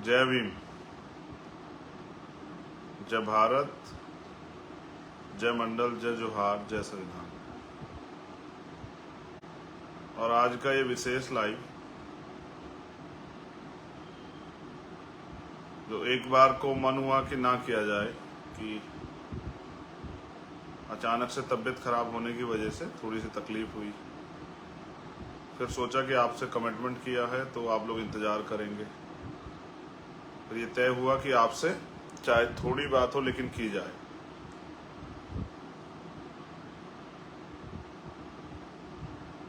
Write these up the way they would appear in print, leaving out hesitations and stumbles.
जय भीम, जय भारत, जय मंडल, जय जोहार, जय संविधान। और आज का ये विशेष लाइव जो एक बार को मन हुआ कि ना किया जाए, कि अचानक से तबीयत खराब होने की वजह से थोड़ी सी तकलीफ हुई। फिर सोचा कि आपसे कमिटमेंट किया है तो आप लोग इंतज़ार करेंगे। फिर ये तय हुआ कि आपसे चाहे थोड़ी बात हो लेकिन की जाए।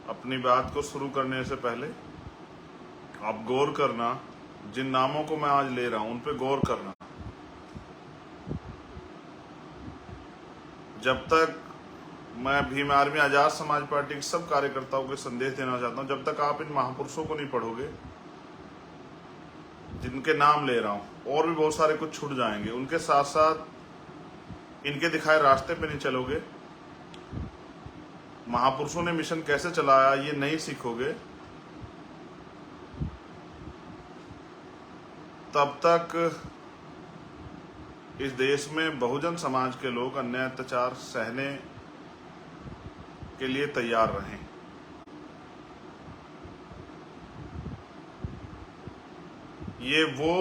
अपनी बात को शुरू करने से पहले आप गौर करना, जिन नामों को मैं आज ले रहा हूं उन पे गौर करना। जब तक मैं भीम आर्मी आजाद समाज पार्टी के सब कार्यकर्ताओं को संदेश देना चाहता हूं, जब तक आप इन महापुरुषों को नहीं पढ़ोगे जिनके नाम ले रहा हूं, और भी बहुत सारे कुछ छूट जाएंगे, उनके साथ साथ इनके दिखाए रास्ते पे नहीं चलोगे, महापुरुषों ने मिशन कैसे चलाया ये नहीं सीखोगे, तब तक इस देश में बहुजन समाज के लोग अन्याय अत्याचार सहने के लिए तैयार रहें। ये वो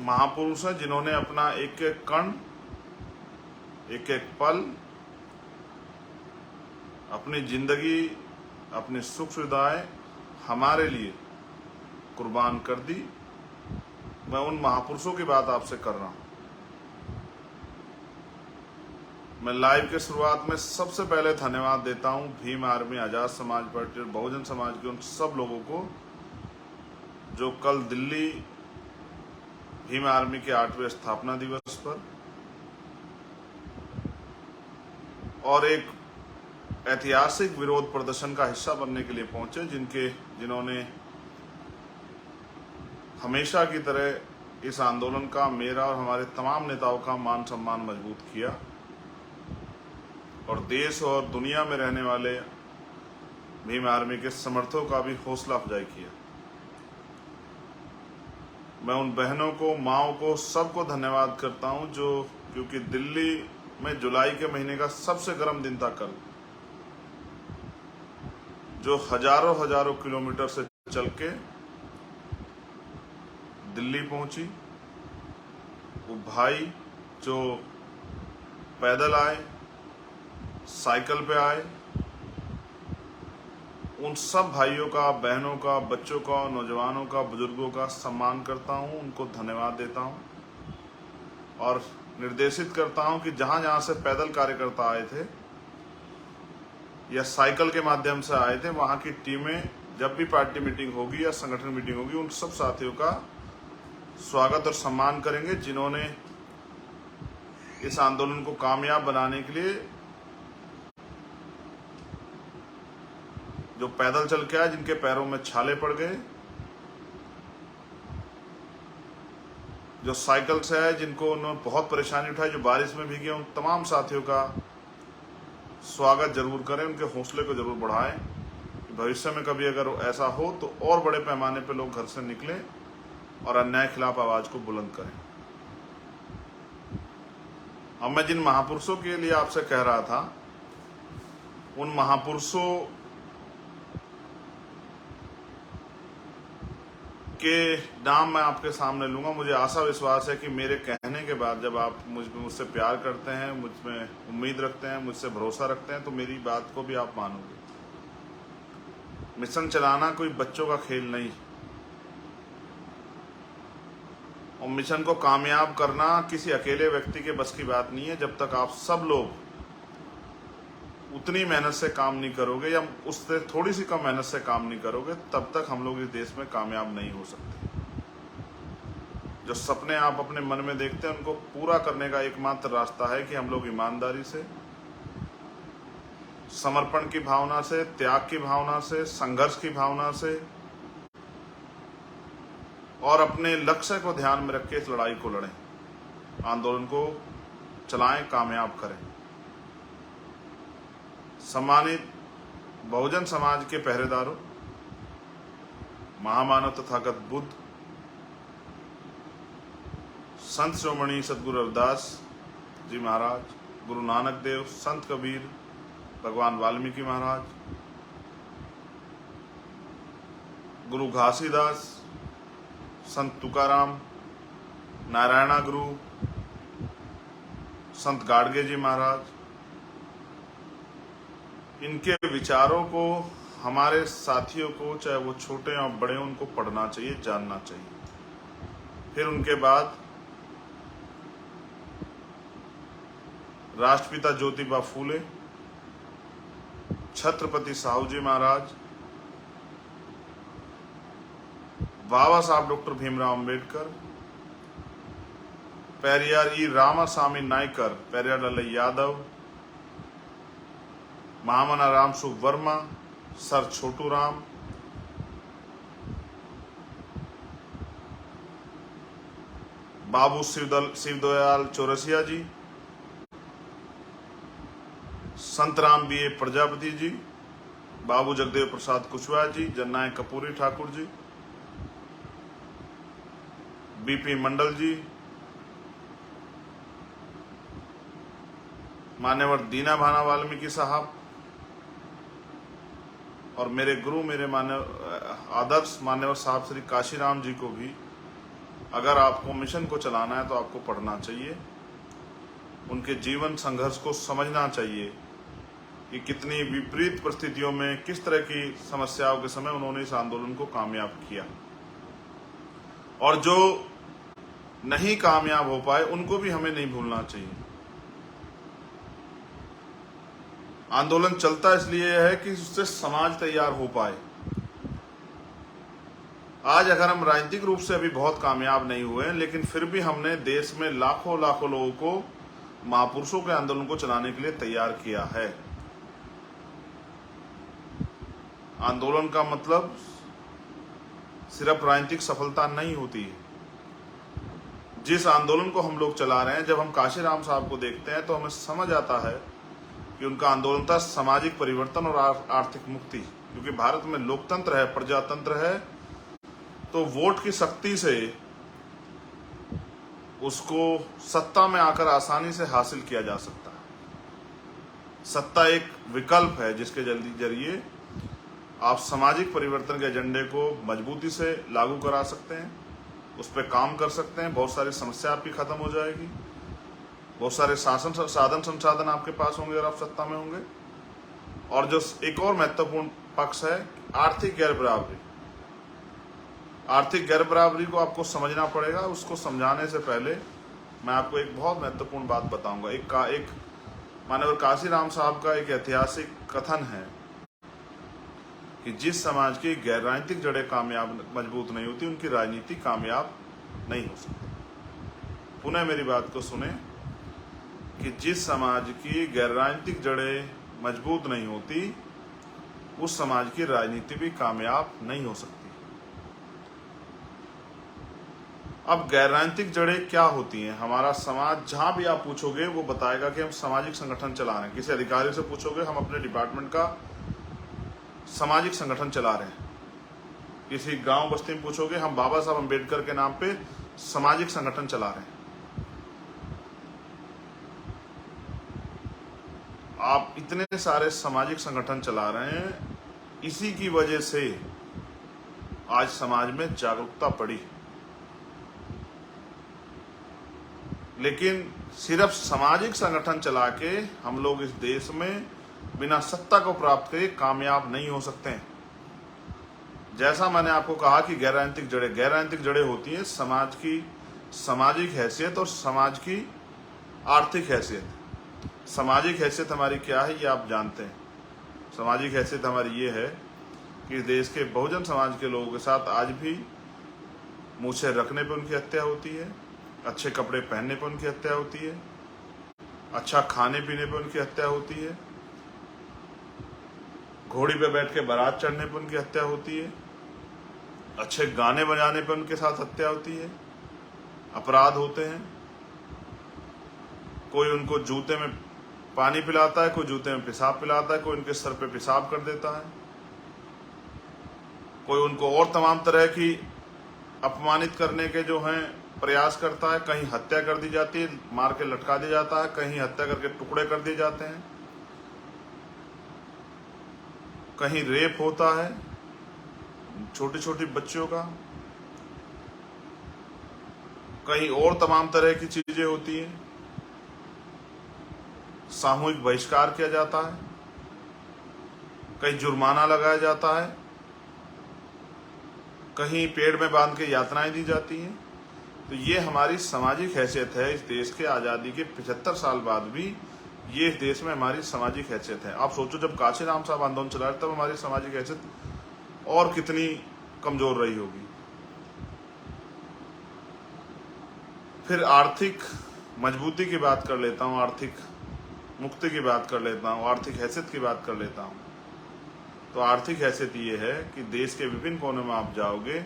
महापुरुष हैं जिन्होंने अपना एक एक कण, एक एक पल, अपनी जिंदगी, अपनी सुख सुविधाएं हमारे लिए कुर्बान कर दी। मैं उन महापुरुषों की बात आपसे कर रहा हूं। मैं लाइव के शुरुआत में सबसे पहले धन्यवाद देता हूं भीम आर्मी आजाद समाज पार्टी और बहुजन समाज के उन सब लोगों को जो कल दिल्ली भीम आर्मी के 8वें स्थापना दिवस पर और एक ऐतिहासिक विरोध प्रदर्शन का हिस्सा बनने के लिए पहुंचे, जिन्होंने हमेशा की तरह इस आंदोलन का मेरा और हमारे तमाम नेताओं का मान सम्मान मजबूत किया और देश और दुनिया में रहने वाले भीम आर्मी के समर्थकों का भी हौसला अफजाई किया। मैं उन बहनों को, माँओं को, सबको धन्यवाद करता हूं जो, क्योंकि दिल्ली में जुलाई के महीने का सबसे गर्म दिन था कल, जो हजारों किलोमीटर से चल के दिल्ली पहुंची। वो भाई जो पैदल आए, साइकिल पे आए, उन सब भाइयों का, बहनों का, बच्चों का, नौजवानों का, बुजुर्गों का सम्मान करता हूं, उनको धन्यवाद देता हूं और निर्देशित करता हूं कि जहां जहां से पैदल कार्यकर्ता आए थे या साइकिल के माध्यम से आए थे, वहां की टीमें जब भी पार्टी मीटिंग होगी या संगठन मीटिंग होगी, उन सब साथियों का स्वागत और सम्मान करेंगे जिन्होंने इस आंदोलन को कामयाब बनाने के लिए, जो पैदल चल के आए, जिनके पैरों में छाले पड़ गए, जो साइकिल से आए, जिनको उन्होंने बहुत परेशानी उठाई, जो बारिश में भीगे, उन तमाम साथियों का स्वागत जरूर करें, उनके हौसले को जरूर बढ़ाएं कि भविष्य में कभी अगर ऐसा हो तो और बड़े पैमाने पर लोग घर से निकलें और अन्याय के खिलाफ आवाज को बुलंद करें। अब मैं जिन महापुरुषों के लिए आपसे कह रहा था, उन महापुरुषों के नाम मैं आपके सामने लूंगा। मुझे आशा विश्वास है कि मेरे कहने के बाद जब आप मुझसे प्यार करते हैं, मुझ में उम्मीद रखते हैं, मुझसे भरोसा रखते हैं, तो मेरी बात को भी आप मानोगे। मिशन चलाना कोई बच्चों का खेल नहीं, और मिशन को कामयाब करना किसी अकेले व्यक्ति के बस की बात नहीं है। जब तक आप सब लोग उतनी मेहनत से काम नहीं करोगे या उससे थोड़ी सी कम मेहनत से काम नहीं करोगे, तब तक हम लोग इस देश में कामयाब नहीं हो सकते। जो सपने आप अपने मन में देखते हैं, उनको पूरा करने का एकमात्र रास्ता है कि हम लोग ईमानदारी से, समर्पण की भावना से, त्याग की भावना से, संघर्ष की भावना से और अपने लक्ष्य को ध्यान में रख के इस लड़ाई को लड़ें, आंदोलन को चलाएं, कामयाब करें। सम्मानित बहुजन समाज के पहरेदारों, महामानव तथागत बुद्ध, संत शिरोमणि सतगुरु रविदास जी महाराज, गुरु नानक देव, संत कबीर, भगवान वाल्मीकि महाराज, गुरु घासीदास, संत तुकाराम, नारायणा गुरु, संत गाडगे जी महाराज, इनके विचारों को हमारे साथियों को, चाहे वो छोटे और बड़े, उनको पढ़ना चाहिए, जानना चाहिए। फिर उनके बाद राष्ट्रपिता ज्योतिबा फूले, छत्रपति साहू जी महाराज, बाबा साहब डॉक्टर भीमराव अंबेडकर, पेरियार ई रामासामी नायकर, पेरियार लाल यादव, महामना राम सुख वर्मा, सर छोटू राम, बाबू शिवदयाल चौरसिया जी, संत राम बी ए प्रजापति जी, बाबू जगदेव प्रसाद कुशवाहा जी, जननायक कपूरी ठाकुर जी, बीपी मंडल जी, मान्यवर दीना भाना वाल्मीकि साहब, और मेरे गुरु, मेरे आदर्श मान्यवर साहब श्री काशीराम जी को भी, अगर आपको मिशन को चलाना है तो आपको पढ़ना चाहिए, उनके जीवन संघर्ष को समझना चाहिए कि कितनी विपरीत परिस्थितियों में, किस तरह की समस्याओं के समय उन्होंने इस आंदोलन को कामयाब किया, और जो नहीं कामयाब हो पाए उनको भी हमें नहीं भूलना चाहिए। आंदोलन चलता इसलिए है कि उससे समाज तैयार हो पाए। आज अगर हम राजनीतिक रूप से अभी बहुत कामयाब नहीं हुए हैं, लेकिन फिर भी हमने देश में लाखों लाखों लोगों को, महापुरुषों के आंदोलन को चलाने के लिए तैयार किया है। आंदोलन का मतलब सिर्फ राजनीतिक सफलता नहीं होती है। जिस आंदोलन को हम लोग चला रहे हैं, जब हम काशीराम साहब को देखते हैं तो हमें समझ आता है कि उनका आंदोलन था सामाजिक परिवर्तन और आर्थिक मुक्ति। क्योंकि भारत में लोकतंत्र है, प्रजातंत्र है, तो वोट की शक्ति से उसको सत्ता में आकर आसानी से हासिल किया जा सकता है। सत्ता एक विकल्प है जिसके जरिए आप सामाजिक परिवर्तन के एजेंडे को मजबूती से लागू करा सकते हैं, उस पर काम कर सकते हैं, बहुत सारी समस्या आपकी खत्म हो जाएगी, बहुत सारे साधन संसाधन आपके पास होंगे अगर आप सत्ता में होंगे। और जो एक और महत्वपूर्ण पक्ष है, आर्थिक गैर बराबरी। आर्थिक गैर बराबरी को आपको समझना पड़ेगा। उसको समझाने से पहले मैं आपको एक बहुत महत्वपूर्ण बात बताऊंगा। एक मानव काशीराम साहब का एक ऐतिहासिक कथन है कि जिस समाज की गैर राजनीतिक जड़ें कामयाब मजबूत नहीं होती, उनकी राजनीति कामयाब नहीं हो सकती। पुनः मेरी बात को सुने कि जिस समाज की गैर राजनीतिक जड़ें मजबूत नहीं होती, उस समाज की राजनीति भी कामयाब नहीं हो सकती। अब गैर राजनीतिक जड़ें क्या होती हैं? हमारा समाज, जहां भी आप पूछोगे वो बताएगा कि हम सामाजिक संगठन चला रहे हैं। किसी अधिकारी से पूछोगे, हम अपने डिपार्टमेंट का सामाजिक संगठन चला रहे हैं। किसी गांव बस्ती में पूछोगे, हम बाबा साहब अंबेडकर के नाम पे सामाजिक संगठन चला रहे हैं। आप इतने सारे सामाजिक संगठन चला रहे हैं, इसी की वजह से आज समाज में जागरूकता बढ़ी। लेकिन सिर्फ सामाजिक संगठन चला के हम लोग इस देश में बिना सत्ता को प्राप्त करे कामयाब नहीं हो सकते हैं। जैसा मैंने आपको कहा कि गैर राजनीतिक जड़ें होती हैं समाज की सामाजिक हैसियत और समाज की आर्थिक हैसियत। सामाजिक हैसियत हमारी क्या है ये आप जानते हैं। सामाजिक हैसियत हमारी ये है कि देश के बहुजन समाज के लोगों के साथ आज भी मूछें रखने पर उनकी हत्या होती है, अच्छे कपड़े पहनने पर उनकी हत्या होती है, अच्छा खाने पीने पर उनकी हत्या होती है, घोड़ी पे बैठ के बारात चढ़ने पर उनकी हत्या होती है, अच्छे गाने बजाने पर उनके साथ हत्या होती है, अपराध होते हैं। कोई उनको जूते में पानी पिलाता है, कोई जूते में पेशाब पिलाता है, कोई उनके सर पे पेशाब कर देता है, कोई उनको और तमाम तरह की अपमानित करने के जो हैं प्रयास करता है, कहीं हत्या कर दी जाती है, मार के लटका दिया जाता है, कहीं हत्या करके टुकड़े कर दिए जाते हैं, कहीं रेप होता है छोटी छोटी बच्चियों का, कहीं और तमाम तरह की चीजें होती हैं, सामूहिक बहिष्कार किया जाता है, कहीं जुर्माना लगाया जाता है, कहीं पेड़ में बांध के यातनाएं दी जाती हैं। तो ये हमारी सामाजिक हैसियत है। इस देश के आज़ादी के 75 साल बाद भी ये इस देश में हमारी सामाजिक हैसियत है। आप सोचो, जब काशीराम साहब आंदोलन चला रहे तब हमारी सामाजिक हैसियत और कितनी कमजोर रही होगी। फिर आर्थिक मजबूती की बात कर लेता हूँ, आर्थिक मुक्ति की बात कर लेता हूँ, आर्थिक हैसियत की बात कर लेता हूँ। तो आर्थिक हैसियत ये है कि देश के विभिन्न कोने में आप जाओगे,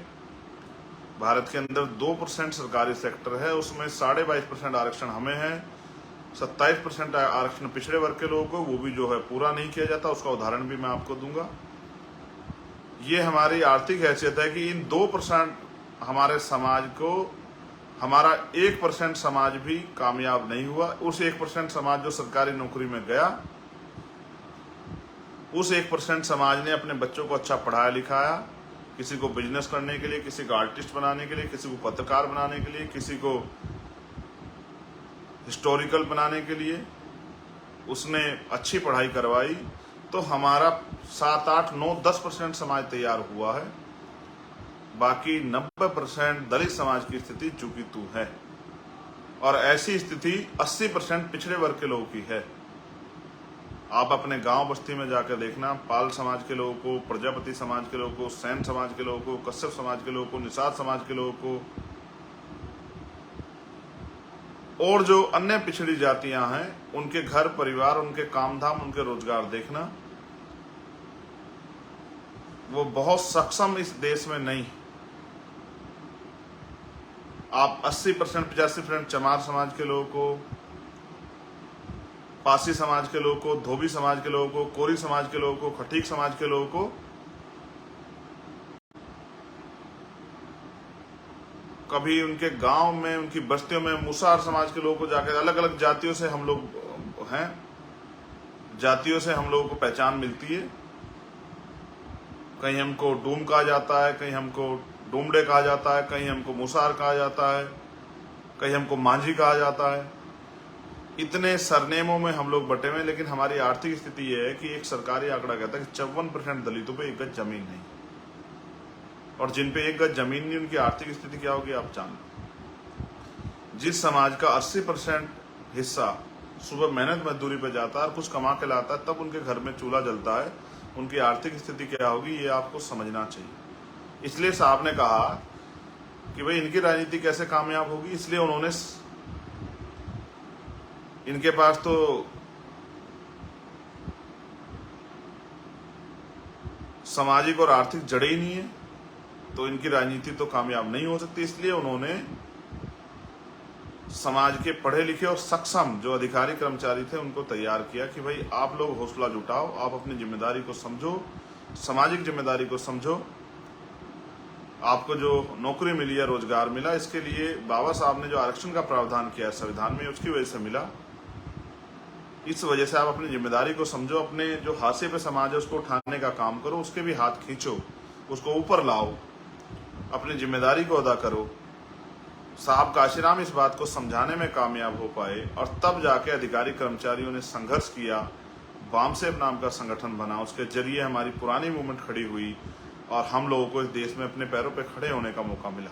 भारत के अंदर 2% सरकारी सेक्टर है, उसमें 22.5% आरक्षण हमें है, 27% आरक्षण पिछड़े वर्ग के लोगों को, वो भी जो है पूरा नहीं किया जाता। उसका उदाहरण भी मैं आपको दूंगा। ये हमारी आर्थिक हैसियत है कि इन 2% हमारे समाज को, हमारा 1% समाज भी कामयाब नहीं हुआ। उस 1% समाज जो सरकारी नौकरी में गया, उस 1% समाज ने अपने बच्चों को अच्छा पढ़ाया लिखाया, किसी को बिजनेस करने के लिए, किसी को आर्टिस्ट बनाने के लिए, किसी को पत्रकार बनाने के लिए, किसी को हिस्टोरिकल बनाने के लिए उसने अच्छी पढ़ाई करवाई। तो हमारा 7, 8, 9, 10% समाज तैयार हुआ है। बाकी 90% दलित समाज की स्थिति चूकी तू है, और ऐसी स्थिति 80% पिछड़े वर्ग के लोगों की है। आप अपने गांव बस्ती में जाकर देखना, पाल समाज के लोगों को, प्रजापति समाज के लोगों को, सैन समाज के लोगों को, कश्यप समाज के लोगों को, निषाद समाज के लोगों को, और जो अन्य पिछड़ी जातियां हैं, उनके घर परिवार, उनके काम धाम, उनके रोजगार देखना, वो बहुत सक्षम इस देश में नहीं। आप 80%, 85% चमार समाज के लोगों को, पासी समाज के लोगों को, धोबी समाज के लोगों को, कोरी समाज के लोगों को, खटीक समाज के लोगों को, कभी उनके गांव में, उनकी बस्तियों में मुसार समाज के लोगों को जाकर, अलग अलग जातियों से हम लोग हैं, जातियों से हम लोगों को पहचान मिलती है। कहीं हमको डूम कहा जाता है, कहीं हमको डूमडे कहा जाता है, कहीं हमको मुसार कहा जाता है, कहीं हमको मांझी कहा जाता है। इतने सरनेमों में हम लोग बटे हुए हैं। लेकिन हमारी आर्थिक स्थिति यह है कि एक सरकारी आंकड़ा कहता है कि 54% दलितों पे 1 गज जमीन नहीं, और जिन पे 1 गज जमीन नहीं, उनकी आर्थिक स्थिति क्या होगी आप जान लो। जिस समाज का 80% हिस्सा सुबह मेहनत मजदूरी पे जाता है और कुछ कमा के लाता है, तब उनके घर में चूल्हा जलता है, उनकी आर्थिक स्थिति क्या होगी ये आपको समझना चाहिए। इसलिए साहब ने कहा कि भाई इनकी राजनीति कैसे कामयाब होगी, इसलिए उन्होंने, इनके पास तो सामाजिक और आर्थिक जड़ें ही नहीं है, तो इनकी राजनीति तो कामयाब नहीं हो सकती। इसलिए उन्होंने समाज के पढ़े लिखे और सक्षम जो अधिकारी कर्मचारी थे उनको तैयार किया कि भाई आप लोग हौसला जुटाओ, आप अपनी जिम्मेदारी को समझो, सामाजिक जिम्मेदारी को समझो। आपको जो नौकरी मिली है, रोजगार मिला, इसके लिए बाबा साहब ने जो आरक्षण का प्रावधान किया है संविधान में, उसकी वजह से मिला। इस वजह से आप अपनी जिम्मेदारी को समझो, अपने जो हाशिए पे समाज है उसको उठाने का काम करो, उसके भी हाथ खींचो, उसको ऊपर लाओ, अपनी जिम्मेदारी को अदा करो। साहब काशीराम इस बात को समझाने में कामयाब हो पाए, और तब जाके अधिकारी कर्मचारियों ने संघर्ष किया, वामसेब नाम का संगठन बना, उसके जरिए हमारी पुरानी मूवमेंट खड़ी हुई और हम लोगों को इस देश में अपने पैरों पे खड़े होने का मौका मिला।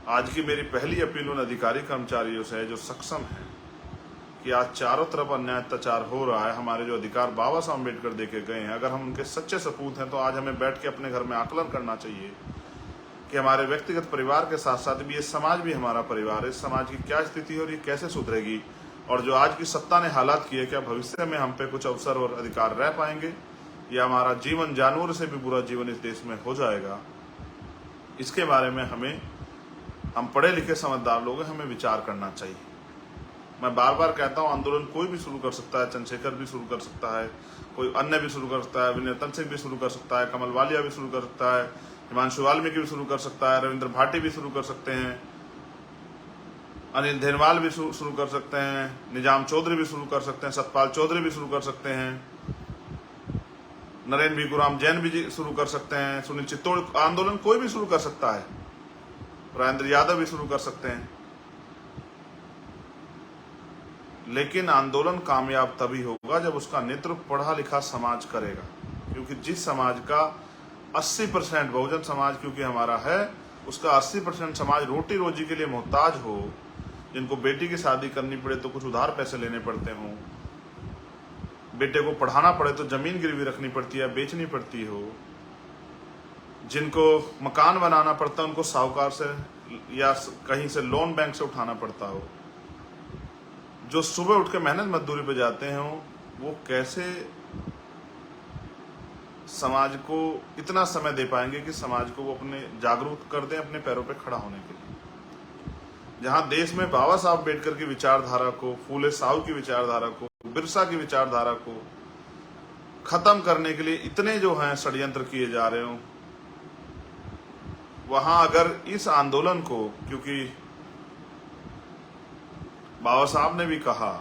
आज की मेरी पहली अपील उन अधिकारी कर्मचारियों से है जो सक्षम है कि आज चारों तरफ अन्याय अत्याचार हो रहा है, हमारे जो अधिकार बाबा साहब अम्बेडकर देके गए हैं, अगर हम उनके सच्चे सपूत हैं तो आज हमें बैठ के अपने घर में आकलन करना चाहिए कि हमारे व्यक्तिगत परिवार के साथ साथ भी ये समाज भी हमारा परिवार है। इस समाज की क्या स्थिति है और ये कैसे सुधरेगी, और जो आज की सत्ता ने हालात किए, क्या भविष्य में हम पे कुछ अवसर और अधिकार रह पाएंगे, या हमारा जीवन जानवर से भी बुरा जीवन इस देश में हो जाएगा। इसके बारे में हम पढ़े लिखे समझदार लोग हैं, हमें विचार करना चाहिए। मैं बार बार कहता हूँ, आंदोलन कोई भी शुरू कर सकता है, चंद्रशेखर भी शुरू कर सकता है, कोई अन्य भी शुरू कर सकता है, विनय तंग सिंह भी शुरू कर सकता है, कमल वालिया भी शुरू कर सकता है, हिमांशु वाल्मीकि भी शुरू कर सकता है, रविंद्र भाटी भी शुरू कर सकते हैं, अनिल धेरवाल भी शुरू कर सकते हैं, निजाम चौधरी भी शुरू कर सकते हैं, सतपाल चौधरी भी शुरू कर सकते हैं, नरेंद्र भिखुराम जैन भी शुरू कर सकते हैं, सुनील चित्तौड़ आंदोलन कोई भी शुरू कर सकता है, राजेंद्र यादव भी शुरू कर सकते हैं। लेकिन आंदोलन कामयाब तभी होगा जब उसका नेतृत्व पढ़ा लिखा समाज करेगा, क्योंकि जिस समाज का 80% बहुजन समाज क्योंकि हमारा है, उसका 80% समाज रोटी रोजी के लिए मोहताज हो, जिनको बेटी की शादी करनी पड़े तो कुछ उधार पैसे लेने पड़ते हों, बेटे को पढ़ाना पड़े तो जमीन गिरवी रखनी पड़ती है, बेचनी पड़ती हो, जिनको मकान बनाना पड़ता है उनको साहूकार से या कहीं से लोन बैंक से उठाना पड़ता हो, जो सुबह उठ के मेहनत मजदूरी पे जाते हैं, वो कैसे समाज को इतना समय दे पाएंगे कि समाज को वो अपने जागरूक कर दें अपने पैरों पे खड़ा होने के लिए। जहां देश में बाबा साहब अम्बेडकर की विचारधारा को, फूले साहू की विचारधारा को, बिरसा की विचारधारा को खत्म करने के लिए इतने जो हैं षड्यंत्र किए जा रहे हो, वहां अगर इस आंदोलन को, क्योंकि बाबा साहब ने भी कहा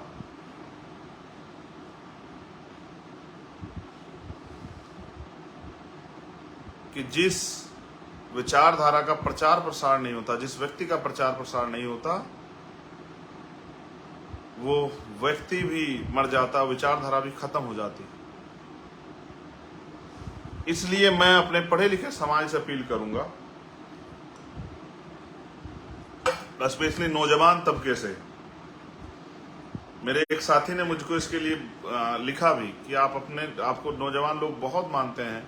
कि जिस विचारधारा का प्रचार प्रसार नहीं होता, जिस व्यक्ति का प्रचार प्रसार नहीं होता, वो व्यक्ति भी मर जाता, विचारधारा भी खत्म हो जाती। इसलिए मैं अपने पढ़े लिखे समाज से अपील करूंगा, स्पेशली नौजवान तबके से। मेरे एक साथी ने मुझको इसके लिए लिखा भी कि आपको नौजवान लोग बहुत मानते हैं,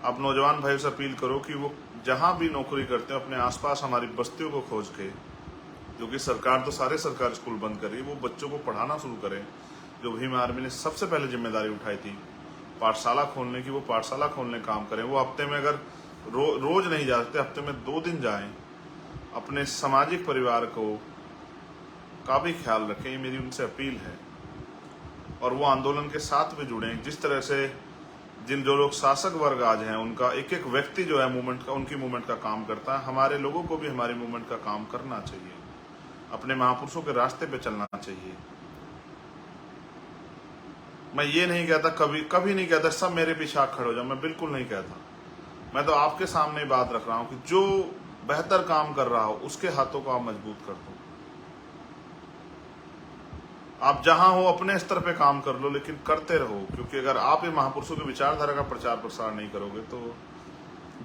आप नौजवान भाइयों से अपील करो कि वो जहां भी नौकरी करते हैं अपने आसपास हमारी बस्तियों को खोज के, जो कि सरकार तो सारे सरकारी स्कूल बंद कर रही है, वो बच्चों को पढ़ाना शुरू करें। जो भीम आर्मी ने सबसे पहले जिम्मेदारी उठाई थी पाठशाला खोलने की, वो पाठशाला खोलने काम करें। वो हफ्ते में अगर रोज नहीं जा सकते, हफ्ते में 2 दिन जाएं, अपने सामाजिक परिवार को का भी ख्याल रखें, ये मेरी उनसे अपील है। और वो आंदोलन के साथ भी जुड़ें। जिस तरह से जो लोग शासक वर्ग आज हैं, उनका एक एक व्यक्ति जो है मूवमेंट का, उनकी मूवमेंट का काम करता है, हमारे लोगों को भी हमारी मूवमेंट का काम करना चाहिए, अपने महापुरुषों के रास्ते पे चलना चाहिए। मैं ये नहीं कहता, कभी नहीं कहता सब मेरे पीछे आके खड़े हो जाओ, मैं बिल्कुल नहीं कहता। मैं तो आपके सामने बात रख रहा हूं कि जो बेहतर काम कर रहा हो उसके हाथों को आप मजबूत कर दो। आप जहां हो अपने स्तर पे काम कर लो, लेकिन करते रहो, क्योंकि अगर आप ये महापुरुषों की विचारधारा का प्रचार प्रसार नहीं करोगे तो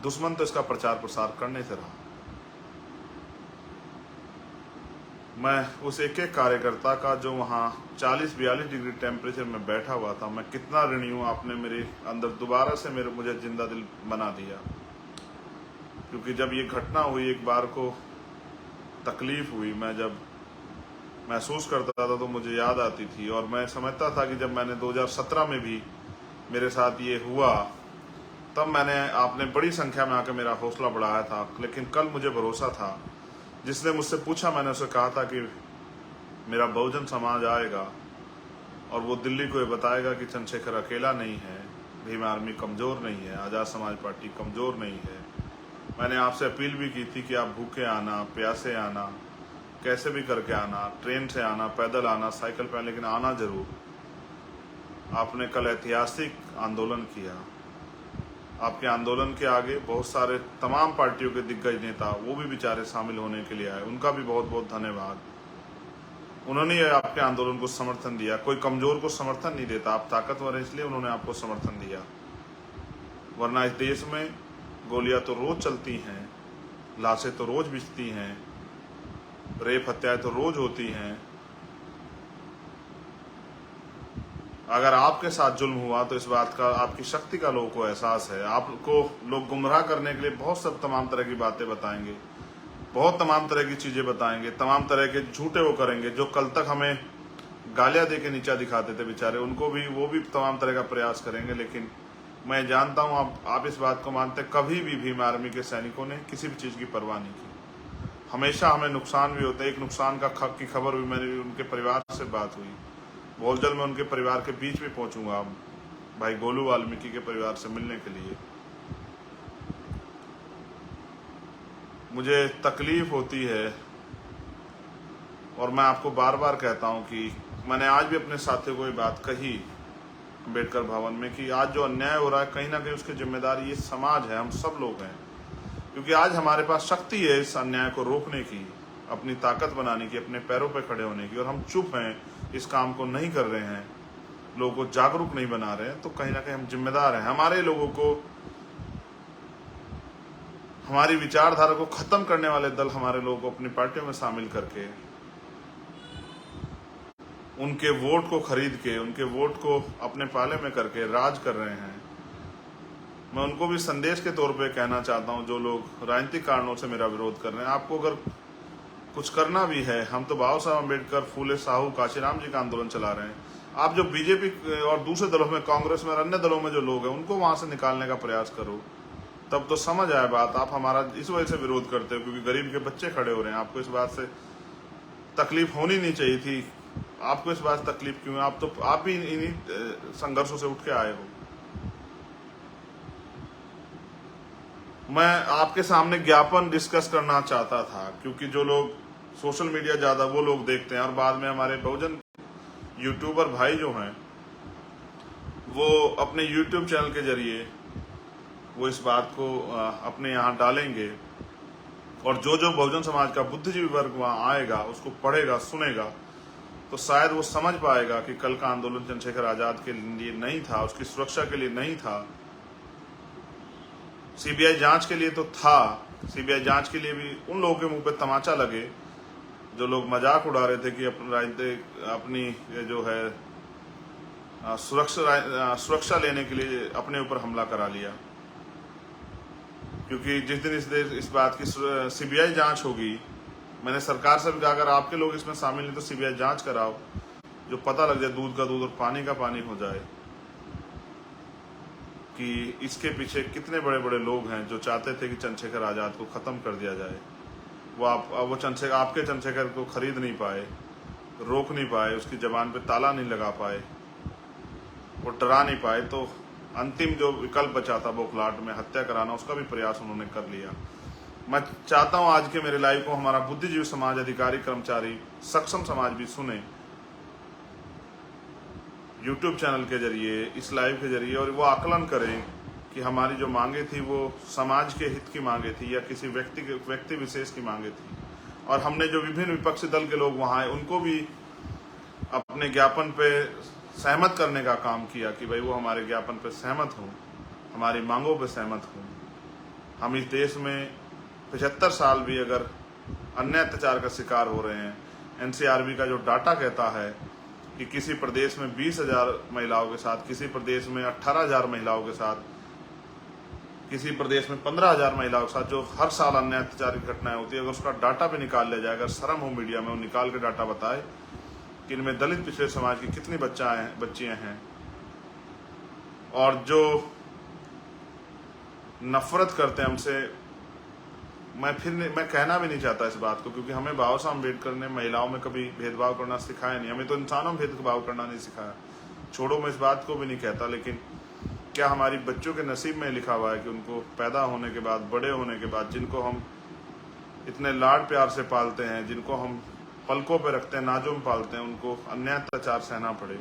दुश्मन तो इसका प्रचार प्रसार करने से रहा। मैं उस एक एक कार्यकर्ता का जो वहाँ 40-42 डिग्री टेम्परेचर में बैठा हुआ था, मैं कितना ऋणी हूँ। आपने मेरे अंदर दोबारा से मुझे जिंदा दिल बना दिया, क्योंकि जब ये घटना हुई, एक बार को तकलीफ हुई, मैं जब महसूस करता था तो मुझे याद आती थी। और मैं समझता था कि जब मैंने 2017 में भी मेरे साथ ये हुआ, तब आपने बड़ी संख्या में आकर मेरा हौसला बढ़ाया था। लेकिन कल मुझे भरोसा था, जिसने मुझसे पूछा मैंने उसे कहा था कि मेरा बहुजन समाज आएगा और वो दिल्ली को ये बताएगा कि चंद्रशेखर अकेला नहीं है, भीम आर्मी कमज़ोर नहीं है, आज़ाद समाज पार्टी कमज़ोर नहीं है। मैंने आपसे अपील भी की थी कि आप भूखे आना, प्यासे आना, कैसे भी करके आना, ट्रेन से आना, पैदल आना, साइकिल पे, लेकिन आना जरूर। आपने कल ऐतिहासिक आंदोलन किया। आपके आंदोलन के आगे बहुत सारे तमाम पार्टियों के दिग्गज नेता, वो भी बेचारे शामिल होने के लिए आए, उनका भी बहुत बहुत धन्यवाद। उन्होंने आपके आंदोलन को समर्थन दिया। कोई कमजोर को समर्थन नहीं देता, आप ताकतवर हैं इसलिए उन्होंने आपको समर्थन दिया, वरना इस देश में गोलियां तो रोज चलती हैं, लाशें तो रोज बिछती हैं, रेप हत्याएं तो रोज होती हैं। अगर आपके साथ जुल्म हुआ तो इस बात का, आपकी शक्ति का लोगों को एहसास है। आपको लोग गुमराह करने के लिए बहुत सब तमाम तरह की बातें बताएंगे, बहुत तमाम तरह की चीजें बताएंगे, तमाम तरह के झूठे वो करेंगे। जो कल तक हमें गालियां दे के नीचा दिखाते थे बेचारे, उनको भी, वो भी तमाम तरह का प्रयास करेंगे। लेकिन मैं जानता हूं आप इस बात को मानते, कभी भी भीम आर्मी के सैनिकों ने किसी भी चीज की परवाह नहीं की। हमेशा हमें नुकसान भी होता है। एक नुकसान की खबर भी, मेरी उनके परिवार से बात हुई, बहुत जल्द मैं उनके परिवार के बीच में पहुंचूंगा, भाई गोलू वाल्मीकि के परिवार से मिलने के लिए। मुझे तकलीफ होती है, और मैं आपको बार बार कहता हूं कि मैंने आज भी अपने साथियों को ये बात कही अम्बेडकर भवन में कि आज जो अन्याय हो रहा है कहीं ना कहीं उसकी जिम्मेदारी ये समाज है, हम सब लोग हैं। क्योंकि आज हमारे पास शक्ति है इस अन्याय को रोकने की, अपनी ताकत बनाने की, अपने पैरों पर खड़े होने की, और हम चुप हैं, इस काम को नहीं कर रहे हैं, लोगों को जागरूक नहीं बना रहे हैं। तो कहीं ना कहीं हम जिम्मेदार हैं। हमारे लोगों को, हमारी विचारधारा को खत्म करने वाले दल हमारे लोगों को अपनी पार्टियों में शामिल करके, उनके वोट को खरीद के, उनके वोट को अपने पाले में करके राज कर रहे हैं। मैं उनको भी संदेश के तौर पे कहना चाहता हूं, जो लोग राजनीतिक कारणों से मेरा विरोध कर रहे हैं, आपको अगर कुछ करना भी है, हम तो बाबा साहब अम्बेडकर, फूले साहू, काशीराम जी का आंदोलन चला रहे हैं। आप जो बीजेपी और दूसरे दलों में, कांग्रेस में और अन्य दलों में जो लोग हैं, उनको वहां से निकालने का प्रयास करो, तब तो समझ आए बात। आप हमारा इस वजह से विरोध करते हो क्योंकि गरीब के बच्चे खड़े हो रहे हैं। आपको इस बात से तकलीफ होनी नहीं चाहिए थी। आपको इस बात से तकलीफ क्यों है? आप भी इन्हीं संघर्षों से उठ के आए हो। मैं आपके सामने ज्ञापन डिस्कस करना चाहता था, क्योंकि जो लोग सोशल मीडिया ज्यादा वो लोग देखते हैं, और बाद में हमारे बहुजन यूट्यूबर भाई जो हैं, वो अपने यूट्यूब चैनल के जरिए वो इस बात को अपने यहाँ डालेंगे, और जो जो बहुजन समाज का बुद्धिजीवी वर्ग वहाँ आएगा, उसको पढ़ेगा, सुनेगा, तो शायद वो समझ पाएगा कि कल का आंदोलन चंद्रशेखर आजाद के लिए नहीं था, उसकी सुरक्षा के लिए नहीं था, सीबीआई जांच के लिए तो था। सीबीआई जांच के लिए भी उन लोगों के मुंह पे तमाचा लगे जो लोग मजाक उड़ा रहे थे कि अपनी जो है सुरक्षा लेने के लिए अपने ऊपर हमला करा लिया। क्योंकि जिस दिन इस बात की सीबीआई जांच होगी, मैंने सरकार से भी कहा, अगर आपके लोग इसमें शामिल नहीं तो सीबीआई जांच कराओ, जो पता लग जाए, दूध का दूध और पानी का पानी हो जाए, कि इसके पीछे कितने बड़े बड़े लोग हैं जो चाहते थे कि चंद्रशेखर आजाद को खत्म कर दिया जाए। वो आपके चंद्रशेखर को खरीद नहीं पाए, रोक नहीं पाए, उसकी जबान पे ताला नहीं लगा पाए, वो डरा नहीं पाए। तो अंतिम जो विकल्प बचा था बौखलाहट में हत्या कराना, उसका भी प्रयास उन्होंने कर लिया। मैं चाहता हूं आज के मेरे लाइव को हमारा बुद्धिजीवी समाज, अधिकारी, कर्मचारी, सक्षम समाज भी सुने, यूट्यूब चैनल के जरिए, इस लाइव के जरिए, और वो आकलन करें कि हमारी जो मांगे थी वो समाज के हित की मांगे थी या किसी व्यक्ति विशेष की मांगे थी। और हमने जो विभिन्न विपक्षी दल के लोग वहाँ आए, उनको भी अपने ज्ञापन पे सहमत करने का काम किया कि भाई वो हमारे ज्ञापन पे सहमत हों, हमारी मांगों पे सहमत हों। हम इस देश में 75 साल भी अगर अन्य अत्याचार का शिकार हो रहे हैं, एनसीआरबी का जो डाटा कहता है कि किसी प्रदेश में 20,000 महिलाओं के साथ, किसी प्रदेश में 18,000 महिलाओं के साथ, किसी प्रदेश में 15,000 महिलाओं के साथ जो हर साल अन्य अत्याचार की घटनाएं होती है, अगर उसका डाटा भी निकाल लिया जाए, अगर शर्म हो मीडिया में, वो निकाल के डाटा बताए कि इनमें दलित पिछड़े समाज की कितनी बच्चियां हैं, और जो नफरत करते हैं हमसे। मैं कहना भी नहीं चाहता इस बात को, क्योंकि हमें बाबा साहब अम्बेडकर ने महिलाओं में कभी भेदभाव करना सिखाया नहीं, हमें तो इंसानों में भेदभाव करना नहीं सिखाया। छोड़ो, मैं इस बात को भी नहीं कहता, लेकिन क्या हमारी बच्चों के नसीब में लिखा हुआ है कि उनको पैदा होने के बाद, बड़े होने के बाद, जिनको हम इतने लाड प्यार से पालते हैं, जिनको हम पलकों पे रखते हैं, नाजों में पालते हैं, उनको अन्याय अत्याचार सहना पड़े।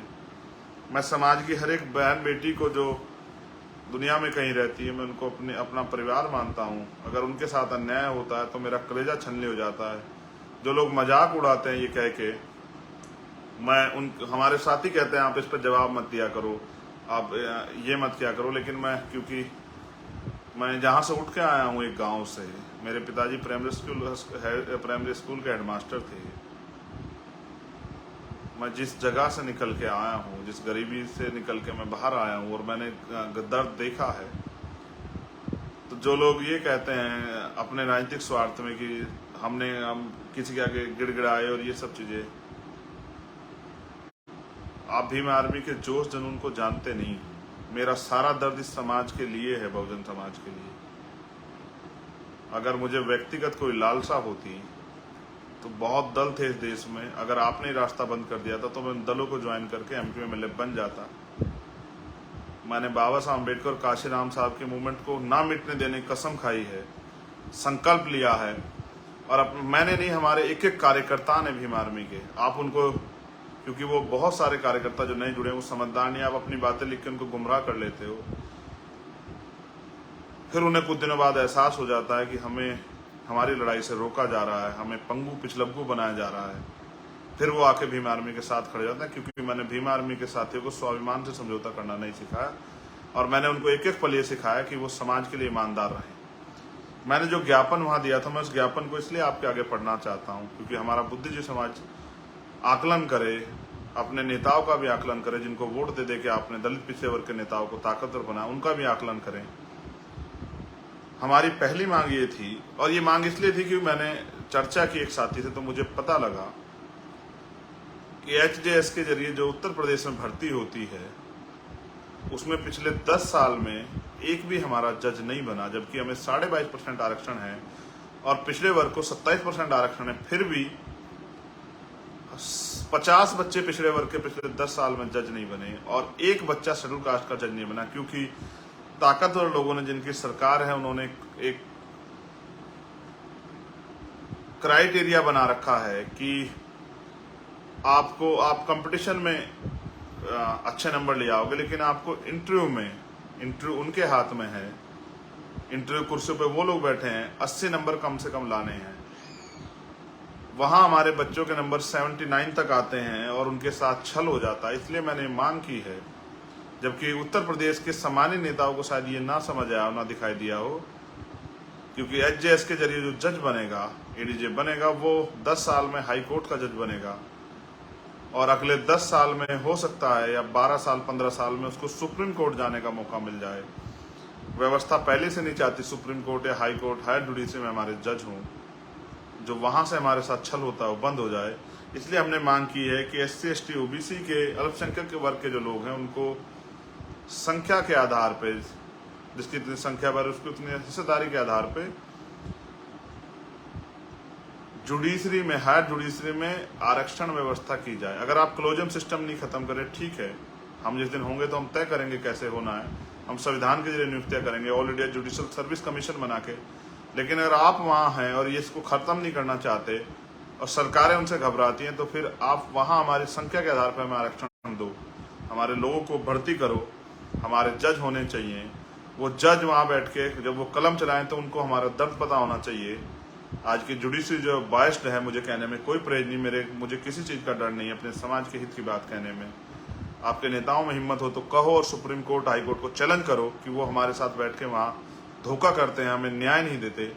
मैं समाज की हर एक बहन बेटी को जो दुनिया में कहीं रहती है, मैं उनको अपना परिवार मानता हूँ। अगर उनके साथ अन्याय होता है तो मेरा कलेजा छलनी हो जाता है। जो लोग मजाक उड़ाते हैं ये कह के, हमारे साथी कहते हैं आप इस पर जवाब मत दिया करो, आप ये मत किया करो, लेकिन क्योंकि मैं जहाँ से उठ के आया हूँ, एक गांव से, मेरे पिताजी प्राइमरी स्कूल के हेडमास्टर थे। मैं जिस जगह से निकल के आया हूँ, जिस गरीबी से निकल के मैं बाहर आया हूँ, और मैंने दर्द देखा है, तो जो लोग ये कहते हैं अपने राजनीतिक स्वार्थ में कि हम किसी के आगे गिड़गिड़ाए और ये सब चीजें, आप भीम आर्मी के जोश जुनून को जानते नहीं। मेरा सारा दर्द इस समाज के लिए है, बहुजन समाज के लिए। अगर मुझे व्यक्तिगत कोई लालसा होती तो बहुत दल थे इस देश में, अगर आपने रास्ता बंद कर दिया था तो मैं उन दलों को ज्वाइन करके एमपी में MLA बन जाता। मैंने बाबा साहब अम्बेडकर, काशीराम साहब के मूवमेंट को ना मिटने देने की कसम खाई है। संकल्प लिया है। और मैंने नहीं, हमारे एक एक कार्यकर्ता ने भीम आर्मी के, आप उनको, क्योंकि वो बहुत सारे कार्यकर्ता जो नहीं जुड़े वो समझदार नहीं, आप अपनी बातें लिख के उनको गुमराह कर लेते हो, फिर उन्हें कुछ दिनों बाद एहसास हो जाता है कि हमें हमारी लड़ाई से रोका जा रहा है, हमें पंगु पिछलग्गू बनाया जा रहा है, फिर वो आके भीम आर्मी के साथ खड़े जाते हैं। क्योंकि मैंने भीम आर्मी के साथियों को स्वाभिमान से समझौता करना नहीं सिखाया, और मैंने उनको एक एक पल ये सिखाया कि वो समाज के लिए ईमानदार रहें। मैंने जो ज्ञापन वहाँ दिया था, मैं उस ज्ञापन को इसलिए आपके आगे पढ़ना चाहता हूँ क्योंकि हमारा बुद्धिजीवी समाज आकलन करे, अपने नेताओं का भी आकलन करे, जिनको वोट दे दे के आपने दलित पिछड़े वर्ग के नेताओं को ताकतवर बनाया, उनका भी आकलन करें। हमारी पहली मांग ये थी, और ये मांग इसलिए थी कि मैंने चर्चा की एक साथी से, तो मुझे पता लगा कि HJS के जरिए जो उत्तर प्रदेश में भर्ती होती है उसमें पिछले 10 साल में एक भी हमारा जज नहीं बना, जबकि हमें 22.5% आरक्षण है और पिछड़े वर्ग को 27% आरक्षण है, फिर भी 50 बच्चे पिछड़े वर्ग के पिछले 10 साल में जज नहीं बने और एक बच्चा शेड्यूल कास्ट का जज नहीं बना। क्योंकि ताकतवर लोगों ने, जिनकी सरकार है, उन्होंने एक क्राइटेरिया बना रखा है कि आप कंपटीशन में अच्छे नंबर ले आओगे, लेकिन आपको इंटरव्यू उनके हाथ में है। इंटरव्यू कुर्सी पे वो लोग बैठे हैं, 80 नंबर कम से कम लाने हैं। वहां हमारे बच्चों के नंबर 79 तक आते हैं और उनके साथ छल हो जाता है। इसलिए मैंने मांग की है, जबकि उत्तर प्रदेश के सामान्य नेताओं को शायद ये ना समझ आया, ना दिखाई दिया हो, क्योंकि HJS के जरिए जो जज बनेगा, ADJ बनेगा, वो 10 साल में हाई कोर्ट का जज बनेगा और अगले 10 साल में हो सकता है या 12 साल 15 साल में उसको सुप्रीम कोर्ट जाने का मौका मिल जाए। व्यवस्था पहले से नहीं चाहती सुप्रीम कोर्ट या हाई कोर्ट, हायर जुडिशरी में हमारे जज हों, जो वहां से हमारे साथ छल होता है वो बंद हो जाए। इसलिए हमने मांग की है कि SC ST OBC के अल्पसंख्यक के वर्ग के जो लोग हैं उनको संख्या के आधार पे, जिसकी इतनी संख्या पर उसकी उतनी हिस्सेदारी के आधार पे जुडिशरी में, हायर जुडिशरी में आरक्षण व्यवस्था की जाए। अगर आप क्लोजम सिस्टम नहीं खत्म करें, ठीक है, हम जिस दिन होंगे तो हम तय करेंगे कैसे होना है, हम संविधान के जरिए नियुक्तियां करेंगे, all India judicial service commission बना के। लेकिन अगर आप वहाँ हैं और ये इसको खत्म नहीं करना चाहते और सरकारें उनसे घबराती हैं, तो फिर आप वहाँ हमारी संख्या के आधार पर हमें आरक्षण दो, हमारे लोगों को भर्ती करो, हमारे जज होने चाहिए। वो जज वहाँ बैठ के जब वो कलम चलाएं तो उनको हमारा दर्द पता होना चाहिए। आज की जुडिशरी जो बायस्ड है, मुझे कहने में कोई परहेज नहीं, मुझे किसी चीज़ का डर नहीं है अपने समाज के हित की बात कहने में। आपके नेताओं में हिम्मत हो तो कहो और सुप्रीम कोर्ट, हाई कोर्ट को चैलेंज करो कि वो हमारे साथ बैठ के वहाँ धोखा करते हैं, हमें न्याय नहीं देते।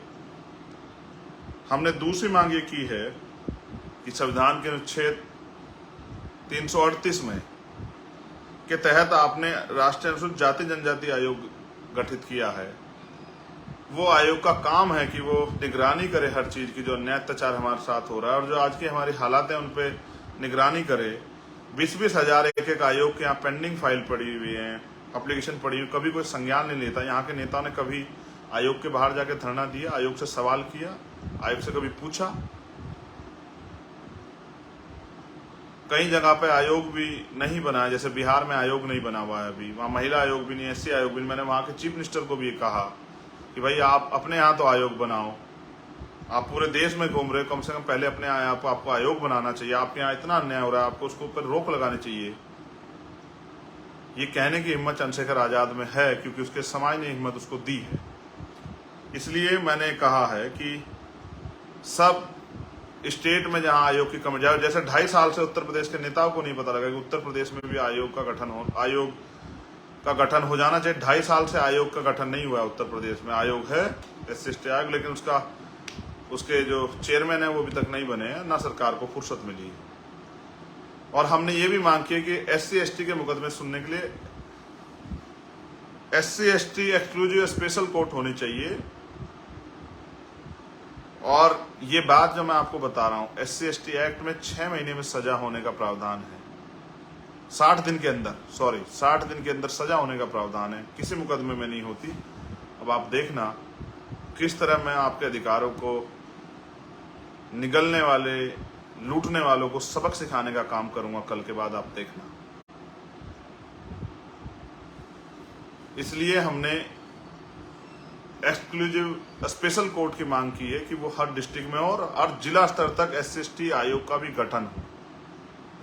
हमने दूसरी मांग ये की है कि संविधान के अनुच्छेद 338 में के तहत आपने राष्ट्रीय अनुसूचित जाति जनजाति आयोग गठित किया है। वो आयोग का काम है कि वो निगरानी करे हर चीज की, जो अन्याय अत्याचार हमारे साथ हो रहा है और जो आज की हमारी हालात है उन पे निगरानी करे। 20-20 हजार एक आयोग के यहाँ पेंडिंग फाइल पड़ी हुई है, एप्लीकेशन पड़ी हुई, कभी कोई संज्ञान नहीं लेता। यहाँ के नेताओं ने कभी आयोग के बाहर जाके धरना दिया, आयोग से सवाल किया, आयोग से कभी पूछा? कई जगह पे आयोग भी नहीं बना है, जैसे बिहार में आयोग नहीं बना हुआ है अभी, वहाँ महिला आयोग भी नहीं, SC आयोग भी नहीं। मैंने वहाँ के चीफ मिनिस्टर को भी ये कहा कि भाई आप अपने यहाँ तो आयोग बनाओ, आप पूरे देश में घूम रहे हो, कम से कम पहले अपने यहाँ आपको आयोग बनाना चाहिए। आपके यहाँ इतना अन्याय हो रहा है, आपको उसके ऊपर रोक लगानी चाहिए। ये कहने की हिम्मत चंद्रशेखर आजाद में है क्योंकि उसके समाज ने हिम्मत उसको दी है। इसलिए मैंने कहा है कि सब स्टेट में जहां आयोग की कमी जाए, जैसे 2.5 साल से उत्तर प्रदेश के नेताओं को नहीं पता लगा कि उत्तर प्रदेश में भी आयोग का गठन हो जाना चाहिए। 2.5 साल से आयोग का गठन नहीं हुआ उत्तर प्रदेश में। आयोग है SC ST आयोग, लेकिन उसके जो चेयरमैन है वो अभी तक नहीं बने हैं, ना सरकार को फुर्सत मिली। और हमने ये भी मांग की कि SC ST के मुकदमे सुनने के लिए SC ST exclusive special court होनी चाहिए। और ये बात जो मैं आपको बता रहा हूं, SC ST एक्ट में 6 महीने में सजा होने का प्रावधान है, 60 दिन के अंदर सजा होने का प्रावधान है, किसी मुकदमे में नहीं होती। अब आप देखना किस तरह मैं आपके अधिकारों को निगलने वाले, लूटने वालों को सबक सिखाने का काम करूंगा कल के बाद, आप देखना। इसलिए हमने एक्सक्लूसिव स्पेशल कोर्ट की मांग की है कि वो हर डिस्ट्रिक्ट में हो और हर जिला स्तर तक SC/ST आयोग का भी गठन हो,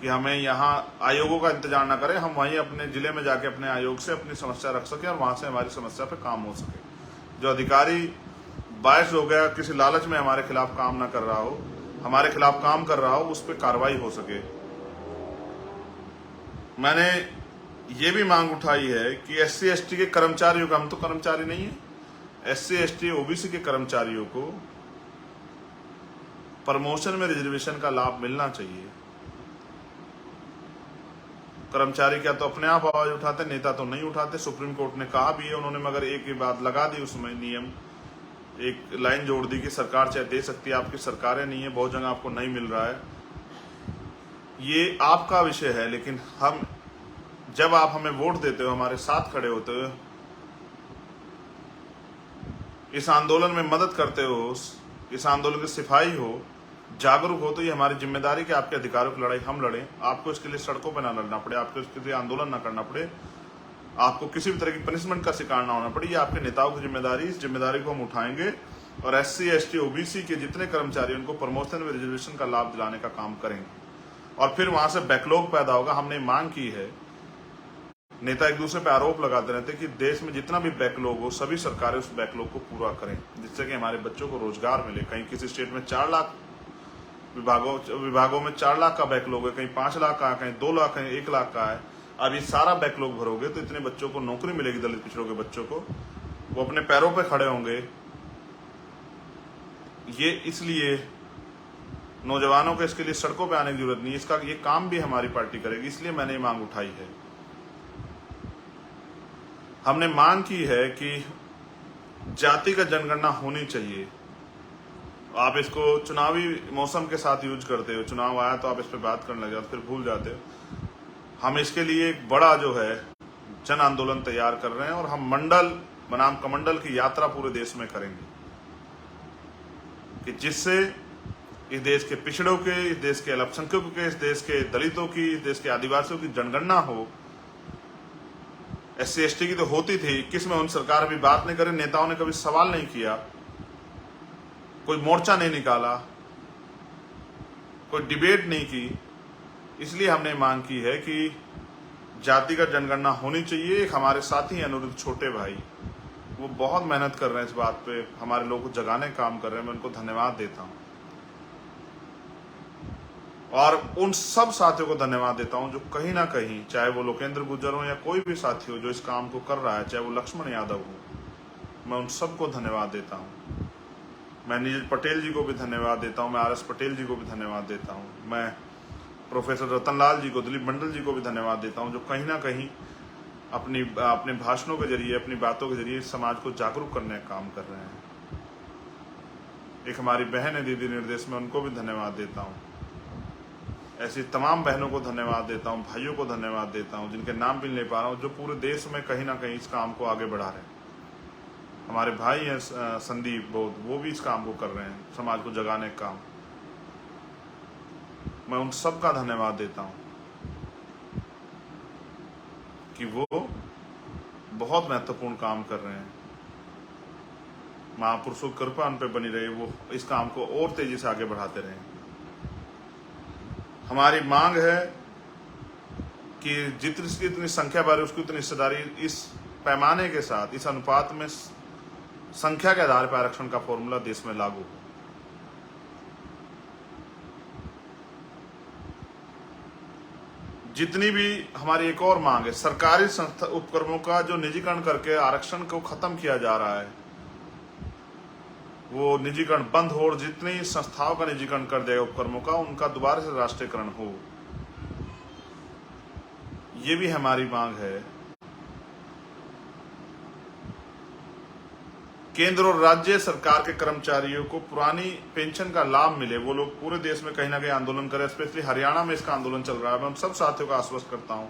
कि हमें यहाँ आयोगों का इंतजार ना करें, हम वहीं अपने जिले में जाके अपने आयोग से अपनी समस्या रख सकें और वहां से हमारी समस्या पे काम हो सके। जो अधिकारी बायस हो गया, किसी लालच में हमारे खिलाफ काम ना कर रहा हो, हमारे खिलाफ काम कर रहा हो, उस पर कार्रवाई हो सके। मैंने ये भी मांग उठाई है कि SC/ST के कर्मचारियों का, हम तो कर्मचारी नहीं है, SC/ST OBC के कर्मचारियों को प्रमोशन में रिजर्वेशन का लाभ मिलना चाहिए। कर्मचारी क्या तो अपने आप आवाज उठाते, नेता तो नहीं उठाते। सुप्रीम कोर्ट ने कहा भी है उन्होंने, मगर एक ही बात लगा दी उसमें, नियम एक लाइन जोड़ दी कि सरकार चाहे दे सकती है, आपकी सरकारें नहीं है, बहुत जगह आपको नहीं मिल रहा है, ये आपका विषय है। लेकिन हम, जब आप हमें वोट देते हो, हमारे साथ खड़े होते हो, इस आंदोलन में मदद करते हो, इस आंदोलन के सिपाही हो, जागरूक हो, तो ये हमारी जिम्मेदारी कि आपके अधिकारों की लड़ाई हम लड़ें। आपको इसके लिए सड़कों पर ना लड़ना पड़े, आपको इसके लिए आंदोलन ना करना पड़े, आपको किसी भी तरह की पनिशमेंट का शिकार ना होना पड़े। ये आपके नेताओं की जिम्मेदारी, इस जिम्मेदारी को हम उठाएंगे और SC/ST OBC के जितने कर्मचारी उनको प्रमोशन में रिजर्वेशन का लाभ दिलाने का काम करेंगे। और फिर वहां से बैकलॉग पैदा होगा। हमने मांग की है, नेता एक दूसरे पे आरोप लगाते रहते कि देश में जितना भी बैकलॉग हो, सभी सरकारें उस बैकलॉग को पूरा करें, जिससे कि हमारे बच्चों को रोजगार मिले। कहीं किसी स्टेट में 4 लाख विभागों में 4 लाख का बैकलॉग है, कहीं 5 लाख का, कहीं 2 लाख, कहीं 1 लाख का है। अब ये सारा बैकलॉग भरोगे तो इतने बच्चों को नौकरी मिलेगी, दलित पिछड़ों के बच्चों को, वो अपने पैरों पे खड़े होंगे। ये इसलिए नौजवानों को इसके लिए सड़कों पे आने की जरूरत नहीं, इसका ये काम भी हमारी पार्टी करेगी। इसलिए मैंने ये मांग उठाई है। हमने मांग की है कि जातिगत जनगणना होनी चाहिए। आप इसको चुनावी मौसम के साथ यूज करते हो, चुनाव आया तो आप इस पे बात करने लग जाते, फिर भूल जाते हो। हम इसके लिए एक बड़ा जो है जन आंदोलन तैयार कर रहे हैं और हम मंडल बनाम कमंडल की यात्रा पूरे देश में करेंगे, कि जिससे इस देश के पिछड़ों के, इस देश के अल्पसंख्यकों के, इस देश के दलितों की, इस देश के आदिवासियों की जनगणना हो। SC/ST की तो होती थी, 21 में उन सरकार अभी बात नहीं करे, नेताओं ने कभी सवाल नहीं किया, कोई मोर्चा नहीं निकाला, कोई डिबेट नहीं की। इसलिए हमने मांग की है कि जातिगत जनगणना होनी चाहिए। एक हमारे साथी अनिरुद्ध छोटे भाई, वो बहुत मेहनत कर रहे हैं इस बात पे, हमारे लोगों को जगाने का काम कर रहे हैं, मैं उनको धन्यवाद देता हूं। और उन सब साथियों को धन्यवाद देता हूं जो कहीं ना कहीं, चाहे वो लोकेंद्र गुर्जर हो या कोई भी साथी हो जो इस काम को कर रहा है, चाहे वो लक्ष्मण यादव हो, मैं उन सबको धन्यवाद देता हूं। मैं नीरज पटेल जी को भी धन्यवाद देता हूं, मैं RS पटेल जी को भी धन्यवाद देता हूं, मैं प्रोफेसर रतनलाल जी को, दिलीप मंडल जी को भी धन्यवाद देता हूं, जो कहीं ना कहीं अपने भाषणों के जरिए, अपनी बातों के जरिए समाज को जागरूक करने का काम कर रहे हैं। एक हमारी बहन है दीदी निर्देश, में उनको भी धन्यवाद देता हूँ। ऐसी तमाम बहनों को धन्यवाद देता हूँ, भाइयों को धन्यवाद देता हूँ, जिनके नाम भी नहीं ले पा रहा हूँ, जो पूरे देश में कहीं ना कहीं इस काम को आगे बढ़ा रहे हैं। हमारे भाई हैं संदीप बौद्ध, वो भी इस काम को कर रहे हैं, समाज को जगाने का काम। मैं उन सब का धन्यवाद देता हूँ कि वो बहुत महत्वपूर्ण काम कर रहे हैं। महापुरुषों की कृपा उन पे बनी रहे, वो इस काम को और तेजी से आगे बढ़ाते रहें। हमारी मांग है कि जितनी संख्या बढ़े उसकी उतनी हिस्सेदारी, इस पैमाने के साथ, इस अनुपात में संख्या के आधार पर आरक्षण का फॉर्मूला देश में लागू हो। जितनी भी हमारी एक और मांग है, सरकारी संस्था उपक्रमों का जो निजीकरण करके आरक्षण को खत्म किया जा रहा है, वो निजीकरण बंद हो और जितनी संस्थाओं का निजीकरण कर देगा उपक्रमों का, उनका दोबारा से राष्ट्रीयकरण हो। ये भी हमारी मांग है। केंद्र और राज्य सरकार के कर्मचारियों को पुरानी पेंशन का लाभ मिले, वो लोग पूरे देश में कहीं ना कहीं आंदोलन करें। स्पेशली हरियाणा में इसका आंदोलन चल रहा है। मैं उन सब साथियों को आश्वस्त करता हूं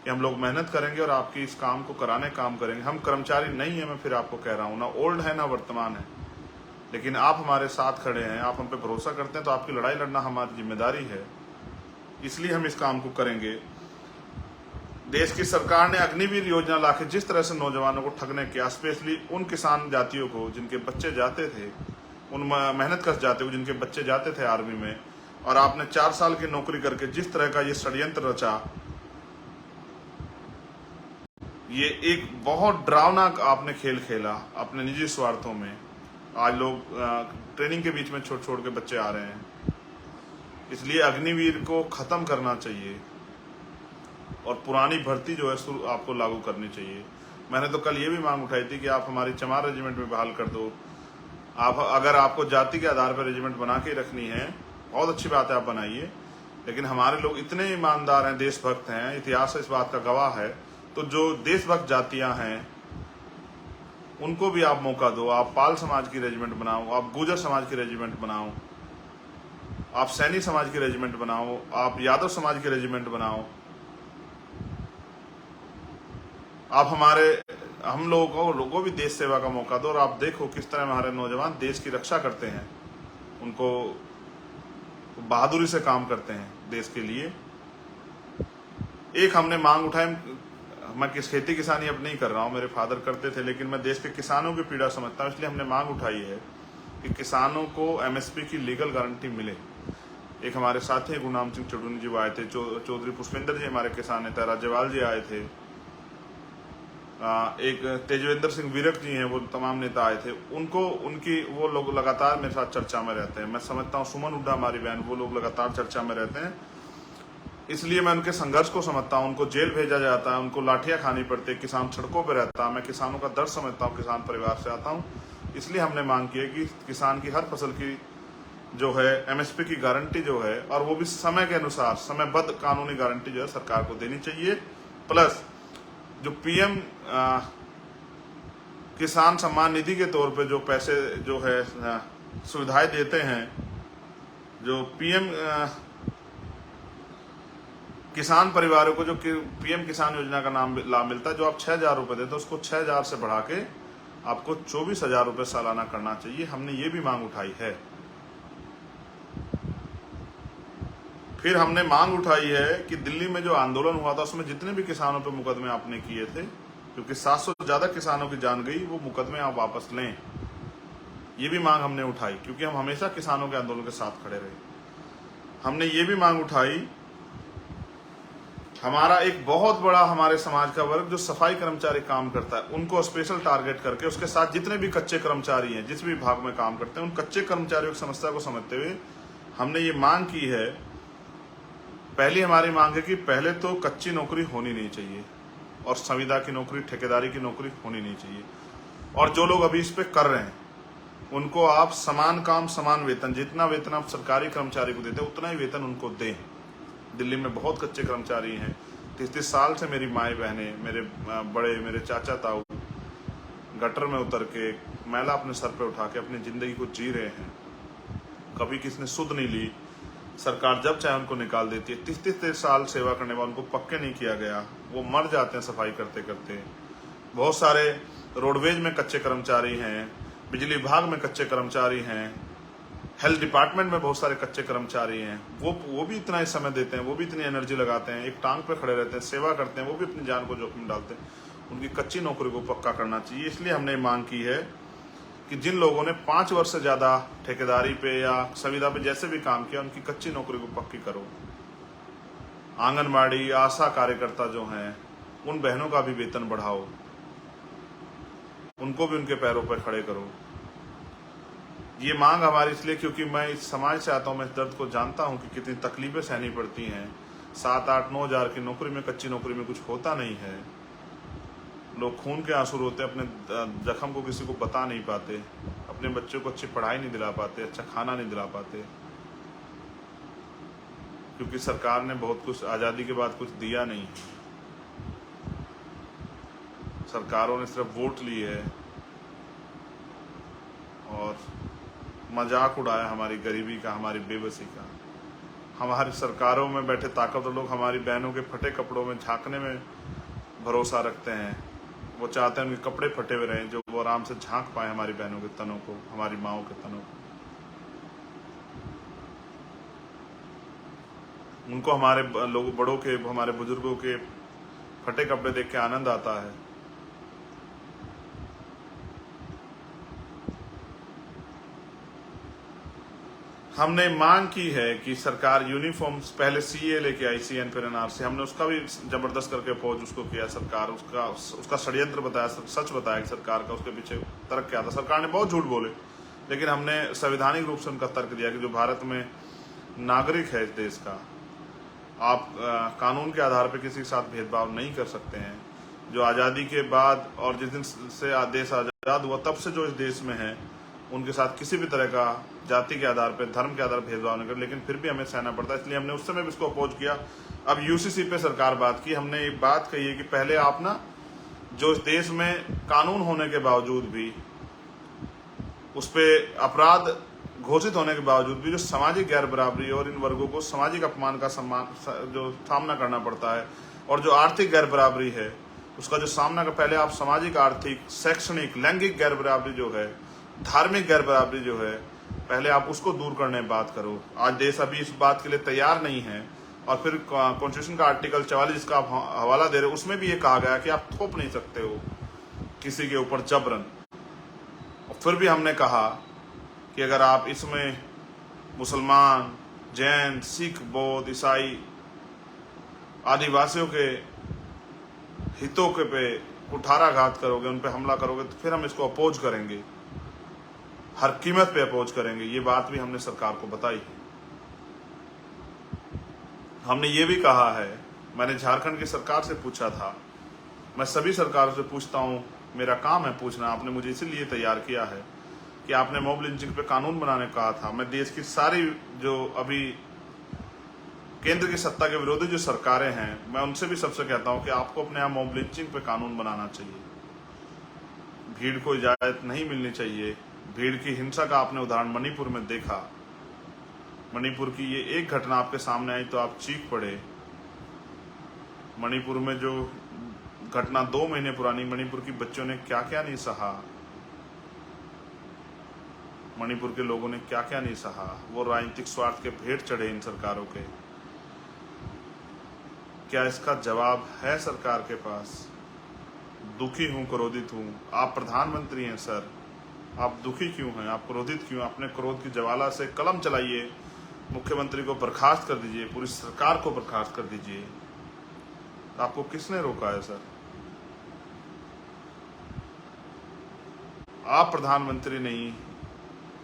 कि हम लोग मेहनत करेंगे और आपकी इस काम को कराने काम करेंगे। हम कर्मचारी नहीं है, मैं फिर आपको कह रहा हूं, ना ओल्ड है ना वर्तमान है, लेकिन आप हमारे साथ खड़े हैं, आप हम पे भरोसा करते हैं, तो आपकी लड़ाई लड़ना हमारी जिम्मेदारी है। इसलिए हम इस काम को करेंगे। देश की सरकार ने अग्निवीर योजना लाके जिस तरह से नौजवानों को ठगने किया, स्पेशली उन किसान जातियों को जिनके बच्चे जाते थे, उन मेहनत कश जाते को जिनके बच्चे जाते थे आर्मी में, और आपने 4 साल की नौकरी करके जिस तरह का ये षड्यंत्र रचा, ये एक बहुत डरावना आपने खेल खेला अपने निजी स्वार्थों में। आज लोग ट्रेनिंग के बीच में छोड़ छोड़ के बच्चे आ रहे हैं। इसलिए अग्निवीर को खत्म करना चाहिए और पुरानी भर्ती जो है आपको लागू करनी चाहिए। मैंने तो कल ये भी मांग उठाई थी कि आप हमारी चमार रेजिमेंट में बहाल कर दो। आप अगर आपको जाति के आधार पर रेजिमेंट बना के रखनी है, बहुत अच्छी बात है, आप बनाइए, लेकिन हमारे लोग इतने ईमानदार हैं, देशभक्त हैं, इतिहास इस बात का गवाह है। तो जो देशभक्त जातियां हैं उनको भी आप मौका दो। आप पाल समाज की रेजिमेंट बनाओ, आप गुर्जर समाज की रेजिमेंट बनाओ, आप सैनी समाज की रेजिमेंट बनाओ, आप यादव समाज की रेजिमेंट बनाओ। आप हम लोगों को भी देश सेवा का मौका दो और आप देखो किस तरह हमारे नौजवान देश की रक्षा करते हैं, उनको बहादुरी से काम करते हैं देश के लिए। एक हमने मांग उठाई, मैं खेती किसानी अब नहीं कर रहा हूं, मेरे फादर करते थे, लेकिन मैं देश के किसानों की पीड़ा समझता हूं, इसलिए हमने मांग उठाई है कि किसानों को एमएसपी की लीगल गारंटी मिले। एक हमारे साथी गुरनाम सिंह चौधरी जी आए थे, चौधरी पुष्पेंद्र जी हमारे किसान नेता, राज्यपाल जी आए थे, एक तेजवेंद्र सिंह विरक जी हैं, वो तमाम नेता आए थे। वो लोग लगातार मेरे साथ चर्चा में रहते हैं। मैं समझता हूँ सुमन हुड्डा हमारी बहन, वो लोग लगातार चर्चा में रहते हैं। इसलिए मैं उनके संघर्ष को समझता हूँ। उनको जेल भेजा जाता है, उनको लाठियां खानी पड़ती है, किसान सड़कों पर रहता है। मैं किसानों का दर्द समझता हूँ, किसान परिवार से आता हूँ। इसलिए हमने मांग की है कि किसान की हर फसल की जो है एमएसपी की गारंटी जो है, और वो भी समय के अनुसार समयबद्ध कानूनी गारंटी जो है सरकार को देनी चाहिए। प्लस जो पीएम किसान सम्मान निधि के तौर पे जो पैसे जो है सुविधाएं देते हैं, जो पीएम किसान परिवारों को जो पीएम किसान योजना का नाम लाभ मिलता है, जो आप 6,000 रुपए देते हैं, उसको 6,000 से बढ़ा के आपको 24,000 रुपए सालाना करना चाहिए। हमने ये भी मांग उठाई है। फिर हमने मांग उठाई है कि दिल्ली में जो आंदोलन हुआ था उसमें जितने भी किसानों पे मुकदमे आपने किए थे, क्योंकि 700 से ज्यादा किसानों की जान गई, वो मुकदमे आप वापस लें। ये भी मांग हमने उठाई, क्योंकि हम हमेशा किसानों के आंदोलन के साथ खड़े रहे। हमने ये भी मांग उठाई, हमारा एक बहुत बड़ा हमारे समाज का वर्ग जो सफाई कर्मचारी काम करता है, उनको स्पेशल टारगेट करके उसके साथ जितने भी कच्चे कर्मचारी हैं, जिस भी विभाग में काम करते हैं, उन कच्चे कर्मचारियों की समस्या को समझते हुए हमने ये मांग की है। पहली हमारी मांग है कि पहले तो कच्ची नौकरी होनी नहीं चाहिए और संविदा की नौकरी, ठेकेदारी की नौकरी होनी नहीं चाहिए। और जो लोग अभी इस पे कर रहे हैं उनको आप समान काम समान वेतन, जितना वेतन आप सरकारी कर्मचारी को देते हैं उतना ही वेतन उनको दें। दिल्ली में बहुत कच्चे कर्मचारी हैं। 30-30 साल से मेरी माएँ बहनें, मेरे चाचा ताऊ गटर में उतर के मैला अपने सर पे उठा के अपनी जिंदगी को जी रहे हैं। कभी किसने सुध नहीं ली, सरकार जब चाहे उनको निकाल देती है। 30-30 साल सेवा करने वालों को पक्के नहीं किया गया, वो मर जाते हैं सफाई करते करते। बहुत सारे रोडवेज में कच्चे कर्मचारी हैं, बिजली विभाग में कच्चे कर्मचारी हैं, हेल्थ डिपार्टमेंट में बहुत सारे कच्चे कर्मचारी हैं। वो भी इतना ही समय देते हैं, वो भी इतनी एनर्जी लगाते हैं, एक टांग पे खड़े रहते हैं, सेवा करते हैं, वो भी अपनी जान को जोखिम डालते हैं। उनकी कच्ची नौकरी को पक्का करना चाहिए। इसलिए हमने मांग की है कि जिन लोगों ने 5 वर्ष से ज्यादा ठेकेदारी पे या संविदा पे जैसे भी काम किया, उनकी कच्ची नौकरी को पक्की करो। आंगनबाड़ी, आशा कार्यकर्ता जो हैं, उन बहनों का भी वेतन बढ़ाओ, उनको भी उनके पैरों पर खड़े करो। ये मांग हमारी इसलिए क्योंकि मैं इस समाज से आता हूँ, मैं इस दर्द को जानता हूँ कि कितनी तकलीफें सहनी पड़ती हैं। 7-8-9 हज़ार की नौकरी में, कच्ची नौकरी में कुछ होता नहीं है। लोग खून के आंसू रोते, अपने जख्म को किसी को बता नहीं पाते, अपने बच्चों को अच्छी पढ़ाई नहीं दिला पाते, अच्छा खाना नहीं दिला पाते, क्योंकि सरकार ने बहुत कुछ आज़ादी के बाद कुछ दिया नहीं है। सरकारों ने सिर्फ वोट लिए है और मजाक उड़ाया हमारी गरीबी का, हमारी बेबसी का। हमारी सरकारों में बैठे ताकतवर लोग हमारी बहनों के फटे कपड़ों में झांकने में भरोसा रखते हैं। वो चाहते हैं उनके कपड़े फटे हुए रहें, जो वो आराम से झांक पाए हमारी बहनों के तनों को, हमारी माओं के तनों को। उनको हमारे लोग बड़ों के, हमारे बुजुर्गों के फटे कपड़े देख के आनंद आता है। हमने मांग की है कि सरकार यूनिफॉर्म्स, पहले सीए लेके आई, सीएन फिर एनआरसी, हमने उसका भी जबरदस्त करके अपोज उसको किया। सरकार उसका षड्यंत्र बताया, सच बताया कि सरकार का उसके पीछे तर्क क्या था। सरकार ने बहुत झूठ बोले, लेकिन हमने संवैधानिक रूप से उनका तर्क दिया कि जो भारत में नागरिक है इस देश का, आप कानून के आधार पर किसी के साथ भेदभाव नहीं कर सकते हैं। जो आज़ादी के बाद और जिस दिन से देश आज़ाद हुआ तब से जो इस देश में है, उनके साथ किसी भी तरह का जाति के आधार पर, धर्म के आधार पर भेदभाव नहीं कर, लेकिन फिर भी हमें सहना पड़ता है। इसलिए हमने उस समय भी इसको अपोज किया। अब यूसीसी पे सरकार बात की, हमने एक बात कही है कि पहले आप ना, जो इस देश में कानून होने के बावजूद भी, उस पर अपराध घोषित होने के बावजूद भी जो सामाजिक गैर बराबरी और इन वर्गों को सामाजिक अपमान का जो सामना करना पड़ता है, और जो आर्थिक गैर बराबरी है उसका जो सामना कर, पहले आप सामाजिक, आर्थिक, शैक्षणिक, लैंगिक गैर बराबरी जो है, धार्मिक गैर बराबरी जो है, पहले आप उसको दूर करने बात करो। आज देश अभी इस बात के लिए तैयार नहीं है। और फिर कॉन्स्टिट्यूशन का आर्टिकल 44 जिसका आप हवाला दे रहे हो, उसमें भी ये कहा गया कि आप थोप नहीं सकते हो किसी के ऊपर जबरन। और फिर भी हमने कहा कि अगर आप इसमें मुसलमान, जैन, सिख, बौद्ध, ईसाई, आदिवासियों के हितों के पे कुठाराघात करोगे, उन पे हमला करोगे, तो फिर हम इसको अपोज करेंगे, हर कीमत पे अपोज करेंगे। ये बात भी हमने सरकार को बताई है। हमने ये भी कहा है, मैंने झारखंड की सरकार से पूछा था, मैं सभी सरकारों से पूछता हूँ, मेरा काम है पूछना, आपने मुझे इसीलिए तैयार किया है कि आपने मॉब लिंचिंग पे कानून बनाने को कहा था। मैं देश की सारी जो अभी केंद्र की सत्ता के विरोधी जो सरकारें हैं, मैं उनसे भी सबसे कहता हूं कि आपको अपने यहाँ मॉब लिंचिंग पे कानून बनाना चाहिए। भीड़ को इजाजत नहीं मिलनी चाहिए। भीड़ की हिंसा का आपने उदाहरण मणिपुर में देखा। मणिपुर की ये एक घटना आपके सामने आई तो आप चीख पड़े। मणिपुर में जो घटना 2 महीने पुरानी, मणिपुर की बच्चों ने क्या क्या नहीं सहा, मणिपुर के लोगों ने क्या क्या नहीं सहा। वो राजनीतिक स्वार्थ के भेंट चढ़े इन सरकारों के। क्या इसका जवाब है सरकार के पास? दुखी हूं, क्रोधित हूं। आप प्रधानमंत्री हैं सर, आप दुखी क्यों हैं? आप क्रोधित क्यों? अपने क्रोध की ज्वाला से कलम चलाइए, मुख्यमंत्री को बर्खास्त कर दीजिए, पूरी सरकार को बर्खास्त कर दीजिए। आपको किसने रोका है सर? आप प्रधानमंत्री नहीं,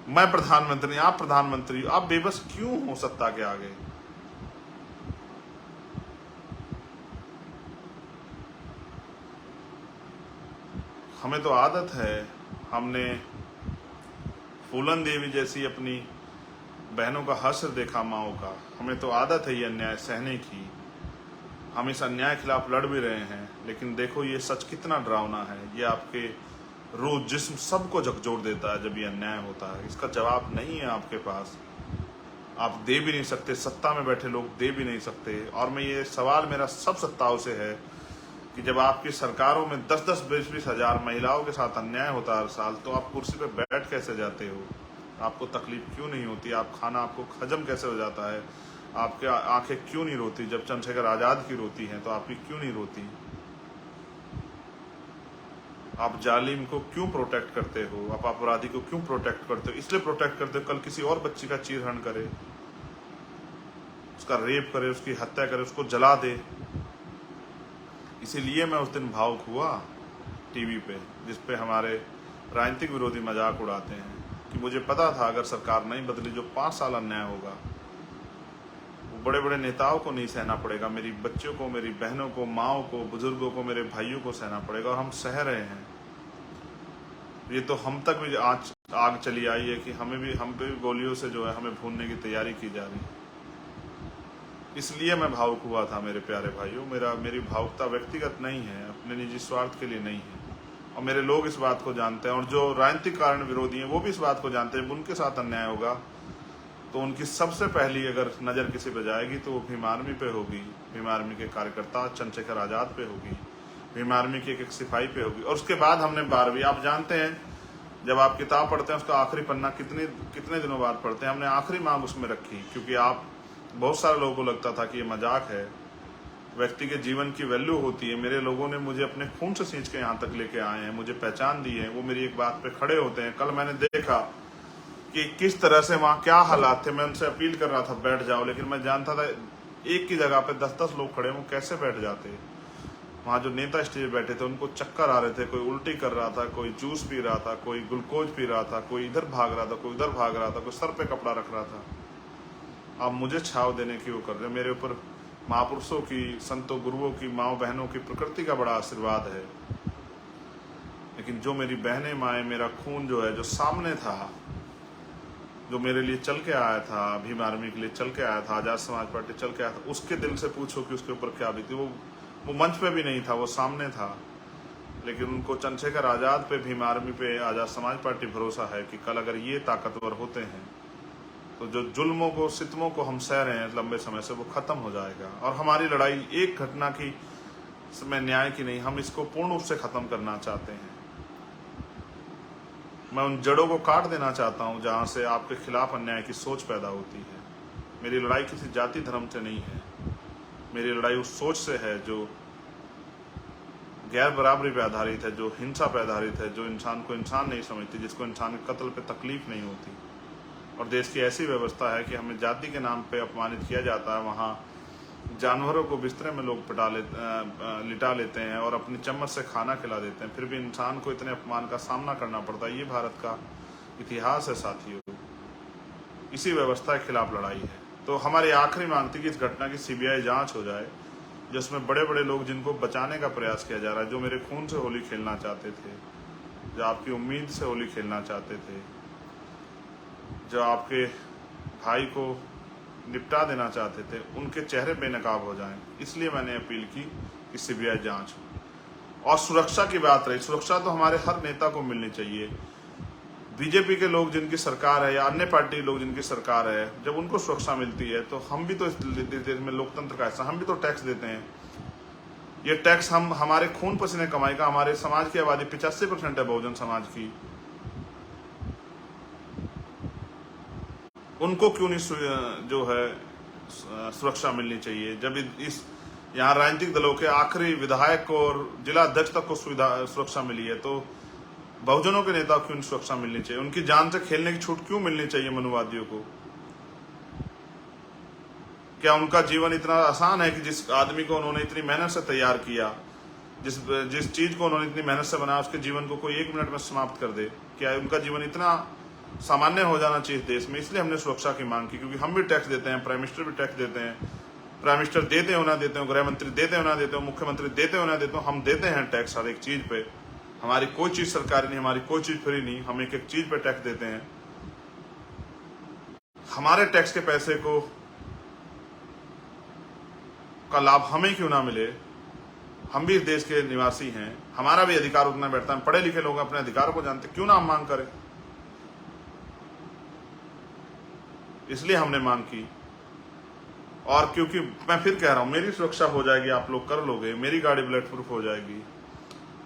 मैं प्रधानमंत्री, आप प्रधानमंत्री, आप बेबस क्यों हो सत्ता के आगे? हमें तो आदत है, हमने फूलन देवी जैसी अपनी बहनों का हश्र देखा माओ का। हमें तो आदत है ये अन्याय सहने की। हम इस अन्याय के खिलाफ लड़ भी रहे हैं, लेकिन देखो ये सच कितना डरावना है। ये आपके रूह जिस्म सबको झकझोर देता है जब ये अन्याय होता है। इसका जवाब नहीं है आपके पास, आप दे भी नहीं सकते, सत्ता में बैठे लोग दे भी नहीं सकते। और मैं ये सवाल मेरा सब सत्ताओं से है कि जब आपकी सरकारों में 10-10, 20-20 हजार महिलाओं के साथ अन्याय होता है हर साल, तो आप कुर्सी पे बैठ कैसे जाते हो? आपको तकलीफ क्यों नहीं होती? आप खाना आपको हजम कैसे हो जाता है? आपके आंखें क्यों नहीं रोती? जब चंद्रशेखर आजाद की रोती हैं तो आपकी क्यों नहीं रोती? आप जालिम को क्यों प्रोटेक्ट करते हो? आप अपराधी को क्यों प्रोटेक्ट करते हो? इसलिए प्रोटेक्ट करते हो कल किसी और बच्ची का चीरहरण करे, उसका रेप करे, उसकी हत्या करे, उसको जला दे। इसीलिए मैं उस दिन भावुक हुआ टीवी पे, जिसपे हमारे राजनीतिक विरोधी मजाक उड़ाते हैं, कि मुझे पता था अगर सरकार नहीं बदली जो 5 साल अन्याय होगा वो बड़े बड़े नेताओं को नहीं सहना पड़ेगा, मेरी बच्चों को, मेरी बहनों को, माओ को, बुजुर्गों को, मेरे भाइयों को सहना पड़ेगा। और हम सह रहे हैं। ये तो हम तक भी आग चली आई है कि हम पे भी गोलियों से जो है हमें भूनने की तैयारी की जा रही है। इसलिए मैं भावुक हुआ था मेरे प्यारे भाइयों। मेरी भावुकता व्यक्तिगत नहीं है, अपने निजी स्वार्थ के लिए नहीं है। और मेरे लोग इस बात को जानते हैं, और जो राजनीतिक कारण विरोधी हैं वो भी इस बात को जानते हैं। उनके साथ अन्याय होगा तो उनकी सबसे पहली अगर नज़र किसी पे जाएगी तो वो भीम आर्मी पे होगी, भीम आर्मी के कार्यकर्ता चंद्रशेखर आज़ाद पे होगी, भीम आर्मी के एक सिपाही पे होगी। और उसके बाद हमने 12वीं, आप जानते हैं जब आप किताब पढ़ते हैं उसका आखिरी पन्ना कितने दिनों बाद पढ़ते हैं, हमने आखिरी मांग उसमें रखी, क्योंकि आप बहुत सारे लोगों को लगता था कि ये मजाक है व्यक्ति के जीवन की वैल्यू होती है। मेरे लोगों ने मुझे अपने खून से सींच के यहाँ तक लेके आए हैं, मुझे पहचान दी है, वो मेरी एक बात पे खड़े होते हैं। कल मैंने देखा कि किस तरह से वहाँ क्या हालात थे। मैं उनसे अपील कर रहा था बैठ जाओ, लेकिन मैं जानता था एक की जगह पे 10-10 लोग खड़े, वो कैसे बैठ जाते। वहाँ जो नेता स्टेज बैठे थे उनको चक्कर आ रहे थे, कोई उल्टी कर रहा था, कोई जूस पी रहा था, कोई ग्लूकोज पी रहा था, कोई इधर भाग रहा था, कोई उधर भाग रहा था, कोई सर पे कपड़ा रख रहा था। अब मुझे छाव देने की वो कर रहे। मेरे ऊपर महापुरुषों की, संतों, गुरुओं की, माओ बहनों की, प्रकृति का बड़ा आशीर्वाद है। लेकिन जो मेरी बहनें, माएँ, मेरा खून जो है, जो सामने था, जो मेरे लिए चल के आया था, भीम आर्मी के लिए चल के आया था, आज़ाद समाज पार्टी चल के आया था, उसके दिल से पूछो कि उसके ऊपर क्या बीती। वो मंच पे भी नहीं था, वो सामने था। लेकिन उनको चंद्रशेखर आज़ाद पे, भीम आर्मी पे, आज़ाद समाज पार्टी भरोसा है कि कल अगर ये ताकतवर होते हैं तो जो जुल्मों को, सितमों को हम सह रहे हैं लंबे समय से, वो खत्म हो जाएगा। और हमारी लड़ाई एक घटना की में न्याय की नहीं, हम इसको पूर्ण रूप से खत्म करना चाहते हैं। मैं उन जड़ों को काट देना चाहता हूं जहां से आपके खिलाफ अन्याय की सोच पैदा होती है। मेरी लड़ाई किसी जाति धर्म से नहीं है, मेरी लड़ाई उस सोच से है जो गैर बराबरी पे आधारित है, जो हिंसा पे आधारित है, जो इंसान को इंसान नहीं समझती, जिसको इंसान के कत्ल पे तकलीफ नहीं होती। और देश की ऐसी व्यवस्था है कि हमें जाति के नाम पे अपमानित किया जाता है। वहाँ जानवरों को बिस्तरे में लोग लिटा लेते हैं और अपनी चम्मच से खाना खिला देते हैं, फिर भी इंसान को इतने अपमान का सामना करना पड़ता है। ये भारत का इतिहास है साथियों, इसी व्यवस्था के खिलाफ लड़ाई है। तो हमारी आखिरी मांग थी कि इस घटना की सीबीआई जांच हो जाए, जिसमें बड़े बड़े लोग जिनको बचाने का प्रयास किया जा रहा है, जो मेरे खून से होली खेलना चाहते थे, जो आपकी उम्मीद से होली खेलना चाहते थे, जो आपके भाई को निपटा देना चाहते थे, उनके चेहरे बेनकाब हो जाएं। इसलिए मैंने अपील की कि सीबीआई जांच हो। और सुरक्षा की बात रही, सुरक्षा तो हमारे हर नेता को मिलनी चाहिए। बीजेपी के लोग जिनकी सरकार है या अन्य पार्टी लोग जिनकी सरकार है, जब उनको सुरक्षा मिलती है तो हम भी तो इस देश में लोकतंत्र का हिस्सा, हम भी तो टैक्स देते हैं। ये टैक्स हम हमारे खून पसीने कमाई का, हमारे समाज की आबादी 85% है बहुजन समाज की, उनको क्यों नहीं जो है सुरक्षा मिलनी चाहिए। जब इस यहाँ राजनीतिक दलों के आखिरी विधायक और जिला अध्यक्ष तक को सुरक्षा मिली है, तो बहुजनों के नेता क्यों सुरक्षा मिलनी चाहिए। उनकी जान से खेलने की छूट क्यों मिलनी चाहिए मनुवादियों को। क्या उनका जीवन इतना आसान है कि जिस आदमी को उन्होंने इतनी मेहनत से तैयार किया, जिस चीज को उन्होंने इतनी मेहनत से बनाया, उसके जीवन को कोई 1 मिनट में समाप्त कर दे। क्या उनका जीवन इतना सामान्य हो जाना चाहिए देश में। इसलिए हमने सुरक्षा की मांग की, क्योंकि हम भी टैक्स देते हैं, प्राइम मिनिस्टर भी टैक्स देते हैं, प्राइम मिनिस्टर देते हो ना देते हो, गृह मंत्री देते हो ना देते हो, मुख्यमंत्री देते हो ना देते हो, हम देते हैं टैक्स हर एक चीज पे। हमारी कोई चीज सरकारी नहीं, हमारी कोई चीज फ्री नहीं, हम एक एक चीज पे टैक्स देते हैं। हमारे टैक्स के पैसे का लाभ हमें क्यों ना मिले। हम भी इस देश के निवासी हैं, हमारा भी अधिकार उतना बैठता है। पढ़े लिखे लोग अपने अधिकारों को जानते, क्यों ना हम मांग करें। इसलिए हमने मांग की। और क्योंकि मैं फिर कह रहा हूं, मेरी सुरक्षा हो जाएगी, आप लोग कर लोगे, मेरी गाड़ी बुलेट प्रूफ हो जाएगी,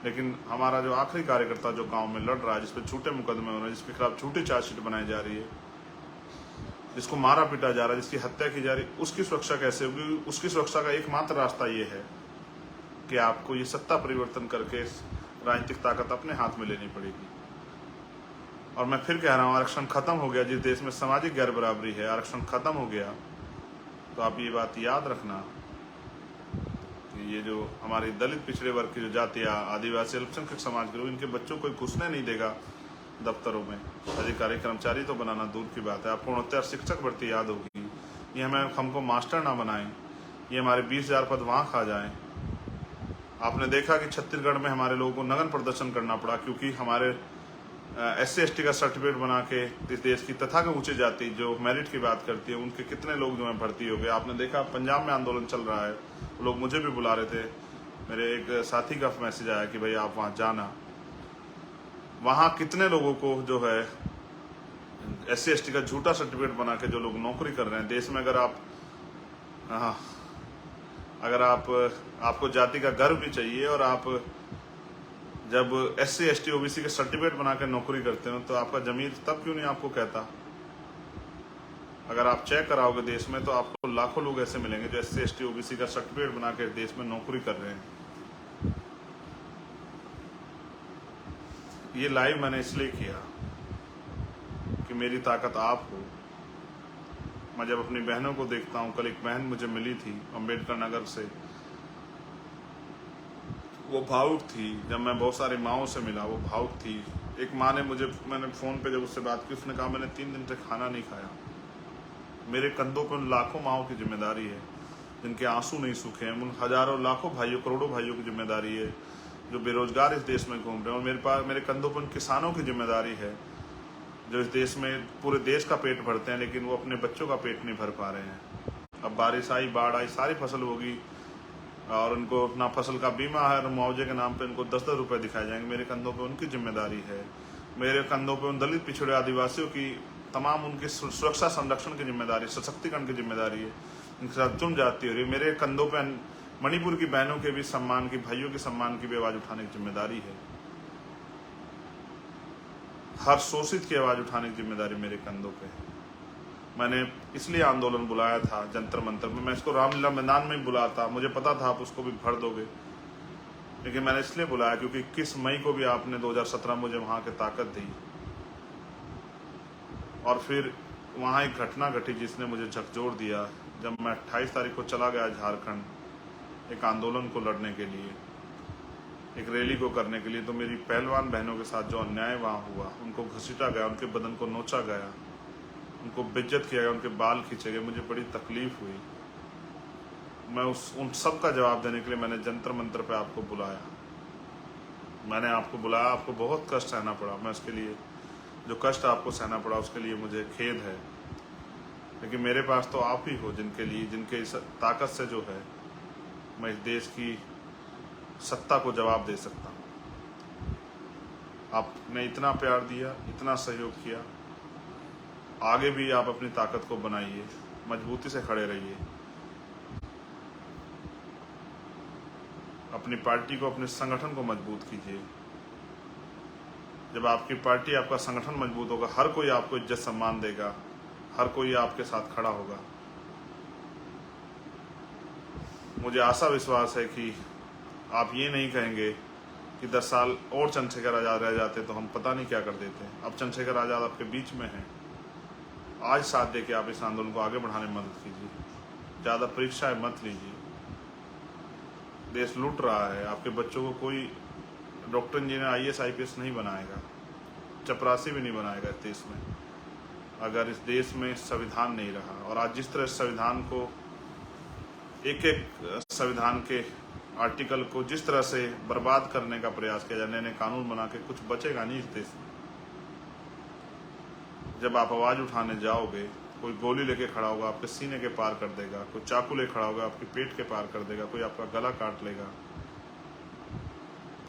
लेकिन हमारा जो आखिरी कार्यकर्ता जो गांव में लड़ रहा है, जिसपे झूठे मुकदमे हो रहे हैं, जिसके खिलाफ झूठी चार्जशीट बनाई जा रही है, जिसको मारा पीटा जा रहा है, जिसकी हत्या की जा रही है, उसकी सुरक्षा कैसे होगी। उसकी सुरक्षा का एकमात्र रास्ता ये है कि आपको ये सत्ता परिवर्तन करके राजनीतिक ताकत अपने हाथ में लेनी पड़ेगी। और मैं फिर कह रहा हूँ, आरक्षण खत्म हो गया। जिस देश में सामाजिक गैर बराबरी है, आरक्षण खत्म हो गया। तो आप ये बात याद रखना कि ये जो हमारी दलित पिछड़े वर्ग की जो जातियाँ, आदिवासी, अल्पसंख्यक समाज के लोग, इनके बच्चों को घुसने नहीं देगा दफ्तरों में। अधिकारी कर्मचारी तो बनाना दूर की बात है, आपको 69 शिक्षक भर्ती याद होगी। ये हमको मास्टर ना बनाएं, ये हमारे 20,000 पद वहाँ खा जाएं। आपने देखा कि छत्तीसगढ़ में हमारे लोगों को नगन प्रदर्शन करना पड़ा, क्योंकि हमारे SC/ST का सर्टिफिकेट बना के इस देश की तथा के ऊंचे जाति जो मेरिट की बात करती है, उनके कितने लोग जो है भर्ती हो गए। आपने देखा पंजाब में आंदोलन चल रहा है, लोग मुझे भी बुला रहे थे, मेरे एक साथी का मैसेज आया कि भाई आप वहाँ जाना। वहाँ कितने लोगों को जो है SC/ST का झूठा सर्टिफिकेट बना के जो लोग नौकरी कर रहे हैं देश में। अगर आपको जाति का गर्व भी चाहिए, और आप जब SC/ST OBC के सर्टिफिकेट बना के नौकरी करते हो, तो आपका जमीर तब क्यों नहीं आपको कहता। अगर आप चेक कराओगे देश में तो आपको लाखों लोग ऐसे मिलेंगे जो SC ST OBC का सर्टिफिकेट बना के देश में नौकरी कर रहे हैं। ये लाइव मैंने इसलिए किया कि मेरी ताकत आप हो। मैं जब अपनी बहनों को देखता हूँ, कल एक बहन मुझे मिली थी अम्बेडकर नगर से, वो भावुक थी। जब मैं बहुत सारी माँओं से मिला, वो भावुक थी। एक माँ ने मैंने फ़ोन पे जब उससे बात की, उसने कहा मैंने 3 दिन से खाना नहीं खाया। मेरे कंधों पर उन लाखों माँओं की जिम्मेदारी है जिनके आंसू नहीं सूखे हैं, उन हजारों लाखों भाइयों, करोड़ों भाइयों की जिम्मेदारी है जो बेरोजगार इस देश में घूम रहे हैं। और मेरे कंधों पर उन किसानों की जिम्मेदारी है जो इस देश में पूरे देश का पेट भरते हैं, लेकिन वो अपने बच्चों का पेट नहीं भर पा रहे हैं। अब बारिश आई, बाढ़ आई, सारी फसल होगी और उनको अपना फसल का बीमा है और मुआवजे के नाम पे उनको 10-10 रुपये दिखाए जाएंगे। मेरे कंधों पे उनकी जिम्मेदारी है। मेरे कंधों पे उन दलित पिछड़े आदिवासियों की तमाम उनकी सुरक्षा संरक्षण की जिम्मेदारी, सशक्तिकरण की जिम्मेदारी है। इनके साथ जुम जाती हो रही है। मेरे कंधों पे मणिपुर की बहनों के भी सम्मान की, भाइयों के सम्मान की भी आवाज़ उठाने की जिम्मेदारी है। हर शोषित की आवाज़ उठाने की जिम्मेदारी मेरे कंधों पे है। मैंने इसलिए आंदोलन बुलाया था जंतर मंतर में। मैं इसको रामलीला मैदान में ही बुलाता, मुझे पता था आप उसको भी भर दोगे, लेकिन मैंने इसलिए बुलाया क्योंकि 21 मई को भी आपने 2017 मुझे वहाँ की ताकत दी। और फिर वहाँ एक घटना घटी जिसने मुझे झकझोर दिया। जब मैं 28 तारीख को चला गया झारखंड एक आंदोलन को लड़ने के लिए, एक रैली को करने के लिए, तो मेरी पहलवान बहनों के साथ जो अन्याय वहाँ हुआ, उनको घसीटा गया, उनके बदन को नोचा गया, उनको बेइज्जत किया गया, उनके बाल खींचे गए, मुझे बड़ी तकलीफ हुई। मैं उन सब का जवाब देने के लिए मैंने जंतर मंतर पे आपको बुलाया। मैंने आपको बुलाया, आपको बहुत कष्ट सहना पड़ा। मैं उसके लिए, जो कष्ट आपको सहना पड़ा उसके लिए मुझे खेद है, लेकिन मेरे पास तो आप ही हो जिनके लिए, जिनके इस ताकत से जो है मैं इस देश की सत्ता को जवाब दे सकता हूँ। आपने इतना प्यार दिया, इतना सहयोग किया, आगे भी आप अपनी ताकत को बनाइए, मजबूती से खड़े रहिए, अपनी पार्टी को, अपने संगठन को मजबूत कीजिए। जब आपकी पार्टी, आपका संगठन मजबूत होगा, हर कोई आपको इज्जत सम्मान देगा, हर कोई आपके साथ खड़ा होगा। मुझे आशा विश्वास है कि आप ये नहीं कहेंगे कि 10 साल और चंद्रशेखर आज़ाद रह जाते तो हम पता नहीं क्या कर देते। अब चंद्रशेखर आज़ाद आपके बीच में हैं। आज साथ दे के आप इस आंदोलन को आगे बढ़ाने में मदद कीजिए। ज़्यादा परीक्षाएं मत लीजिए। देश लूट रहा है। आपके बच्चों को कोई डॉक्टर, इंजीनियर, IAS IPS नहीं बनाएगा, चपरासी भी नहीं बनाएगा इस देश में, अगर इस देश में संविधान नहीं रहा। और आज जिस तरह संविधान को, एक एक संविधान के आर्टिकल को जिस तरह से बर्बाद करने का प्रयास किया जाए, नए कानून बना के, कुछ बचेगा नहीं इस देश में। जब आप आवाज़ उठाने जाओगे, कोई गोली लेके खड़ा होगा, आपके सीने के पार कर देगा, कोई चाकू ले खड़ा होगा, आपके पेट के पार कर देगा, कोई आपका गला काट लेगा,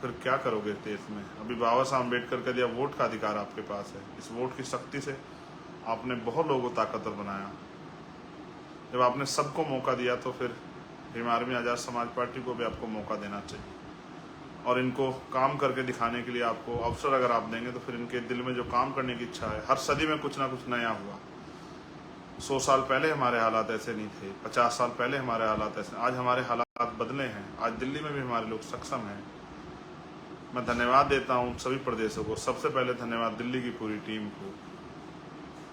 फिर क्या करोगे इस देश में? अभी बाबा साहब अम्बेडकर का दिया वोट का अधिकार आपके पास है। इस वोट की शक्ति से आपने बहुत लोगों को ताकतवर बनाया। जब आपने सबको मौका दिया तो फिर भीम आर्मी आज़ाद समाज पार्टी को भी आपको मौका देना चाहिए। और इनको काम करके दिखाने के लिए आपको अवसर अगर आप देंगे तो फिर इनके दिल में जो काम करने की इच्छा है, हर सदी में कुछ ना कुछ नया हुआ। 100 साल पहले हमारे हालात ऐसे नहीं थे, 50 साल पहले हमारे हालात ऐसे, आज हमारे हालात बदले हैं। आज दिल्ली में भी हमारे लोग सक्षम हैं। मैं धन्यवाद देता हूँ सभी प्रदेशों को। सबसे पहले धन्यवाद दिल्ली की पूरी टीम को,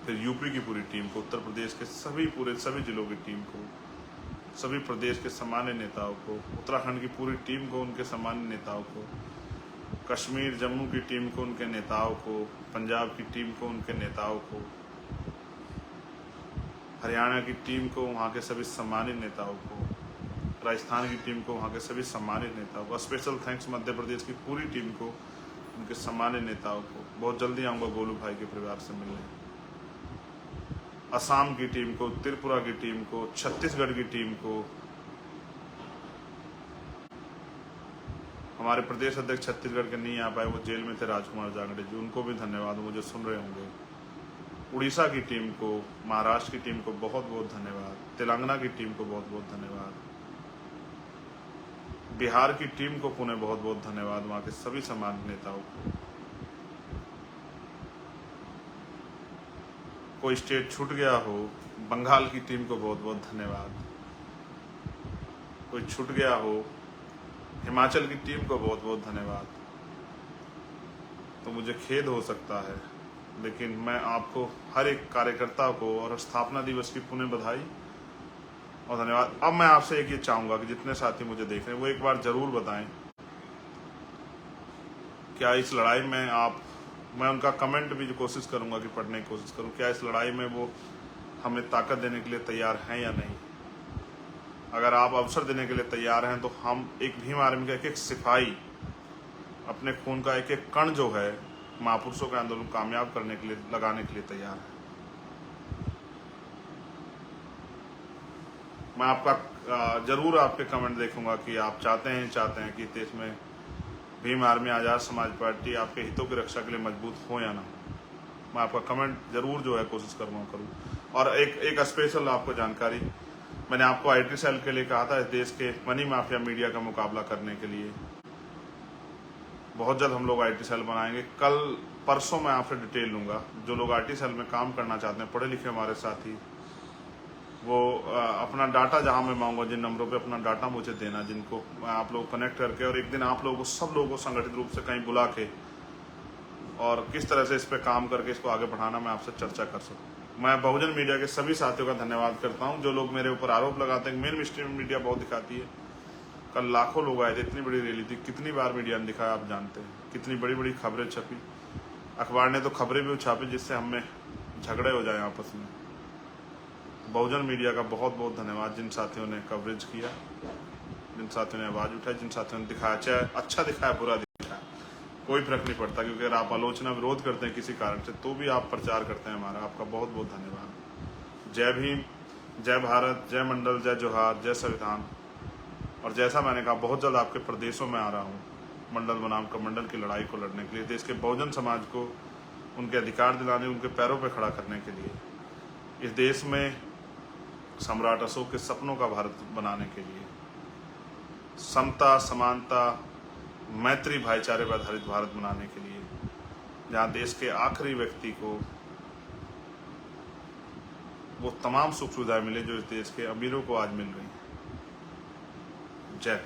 फिर यूपी की पूरी टीम को, उत्तर प्रदेश के सभी जिलों की टीम को, सभी प्रदेश के सामान्य नेताओं को, उत्तराखंड की पूरी टीम को, उनके सामान्य नेताओं को, कश्मीर जम्मू की टीम को, उनके नेताओं को, पंजाब की टीम को, उनके नेताओं को, हरियाणा की टीम को, वहाँ के सभी सम्मानित नेताओं को, राजस्थान की टीम को, वहाँ के सभी सम्मानित नेताओं को। स्पेशल थैंक्स मध्य प्रदेश की पूरी टीम को, उनके सम्मानित नेताओं को। बहुत जल्दी आऊँगा गोलू भाई के परिवार से मिलने। असम की टीम को, त्रिपुरा की टीम को, छत्तीसगढ़ की टीम को, हमारे प्रदेश अध्यक्ष छत्तीसगढ़ के नहीं आ पाए, वो जेल में थे, राजकुमार जांगड़े जी, उनको भी धन्यवाद, मुझे सुन रहे होंगे। उड़ीसा की टीम को, महाराष्ट्र की टीम को बहुत बहुत धन्यवाद। तेलंगाना की टीम को बहुत बहुत धन्यवाद। बिहार की टीम को पुनः बहुत बहुत धन्यवाद, वहाँ के सभी सम्मानित नेताओं को। कोई स्टेट छूट गया हो, बंगाल की टीम को बहुत बहुत धन्यवाद। कोई छूट गया हो, हिमाचल की टीम को बहुत बहुत धन्यवाद। तो मुझे खेद हो सकता है, लेकिन मैं आपको हर एक कार्यकर्ता को और स्थापना दिवस की पुनः बधाई और धन्यवाद। अब मैं आपसे एक ये चाहूँगा कि जितने साथी मुझे देख रहे हैं वो एक बार ज़रूर बताएं, क्या इस लड़ाई में मैं उनका कमेंट भी कोशिश करूँगा कि पढ़ने की कोशिश करूँ, क्या इस लड़ाई में वो हमें ताकत देने के लिए तैयार हैं या नहीं। अगर आप अवसर देने के लिए तैयार हैं तो हम एक भीम आर्मी का एक एक सिपाही, अपने खून का एक एक कण जो है महापुरुषों के आंदोलन कामयाब करने के लिए लगाने के लिए तैयार है। मैं आपका जरूर आपके कमेंट देखूंगा कि आप चाहते हैं कि देश में भीम आर्मी आज़ाद समाज पार्टी आपके हितों की रक्षा के लिए मजबूत हो या ना। मैं आपका कमेंट जरूर जो है कोशिश करूँ। और एक स्पेशल आपको जानकारी, मैंने आपको IT सेल के लिए कहा था, इस देश के मनी माफिया मीडिया का मुकाबला करने के लिए बहुत जल्द हम लोग IT सेल बनाएंगे। कल परसों मैं आपसे डिटेल लूँगा। जो लोग IT सेल में काम करना चाहते हैं, पढ़े लिखे हमारे साथी, वो अपना डाटा जहां मैं मांगूंगा, जिन नंबरों पे अपना डाटा मुझे देना, जिनको आप लोग कनेक्ट करके, और एक दिन आप लोगों को सब लोगों को संगठित रूप से कहीं बुला के और किस तरह से इस पे काम करके इसको आगे बढ़ाना, मैं आपसे चर्चा कर सकूँ। मैं बहुजन मीडिया के सभी साथियों का धन्यवाद करता हूँ जो लोग मेरे ऊपर आरोप लगाते हैं। मेन स्ट्रीम मीडिया बहुत दिखाती है। कल लाखों लोग आए थे, इतनी बड़ी रैली थी, कितनी बार मीडिया ने दिखाया आप जानते हैं, कितनी बड़ी बड़ी खबरें छपी, अखबार ने तो खबरें भी छापी जिससे हमें झगड़े हो जाए आपस में। बहुजन मीडिया का बहुत बहुत धन्यवाद, जिन साथियों ने कवरेज किया, जिन साथियों ने आवाज़ उठाई, जिन साथियों ने दिखाया, चाहे अच्छा दिखाया बुरा दिखाया, कोई फर्क नहीं पड़ता, क्योंकि अगर आप आलोचना विरोध करते हैं किसी कारण से तो भी आप प्रचार करते हैं हमारा। आपका बहुत बहुत धन्यवाद। जय भीम, जय भारत, जय मंडल, जय जोहार, जय संविधान। और जैसा मैंने कहा, बहुत जल्द आपके प्रदेशों में आ रहा हूँ मंडल बनाम कमंडल की लड़ाई को लड़ने के लिए, देश के बहुजन समाज को उनके अधिकार दिलाने, उनके पैरों पर खड़ा करने के लिए, इस देश में सम्राट अशोक के सपनों का भारत बनाने के लिए, समता, समानता, मैत्री, भाईचारे पर आधारित भारत बनाने के लिए, जहां देश के आखिरी व्यक्ति को वो तमाम सुख सुविधाएं मिले जो इस देश के अमीरों को आज मिल रही हैं। जय।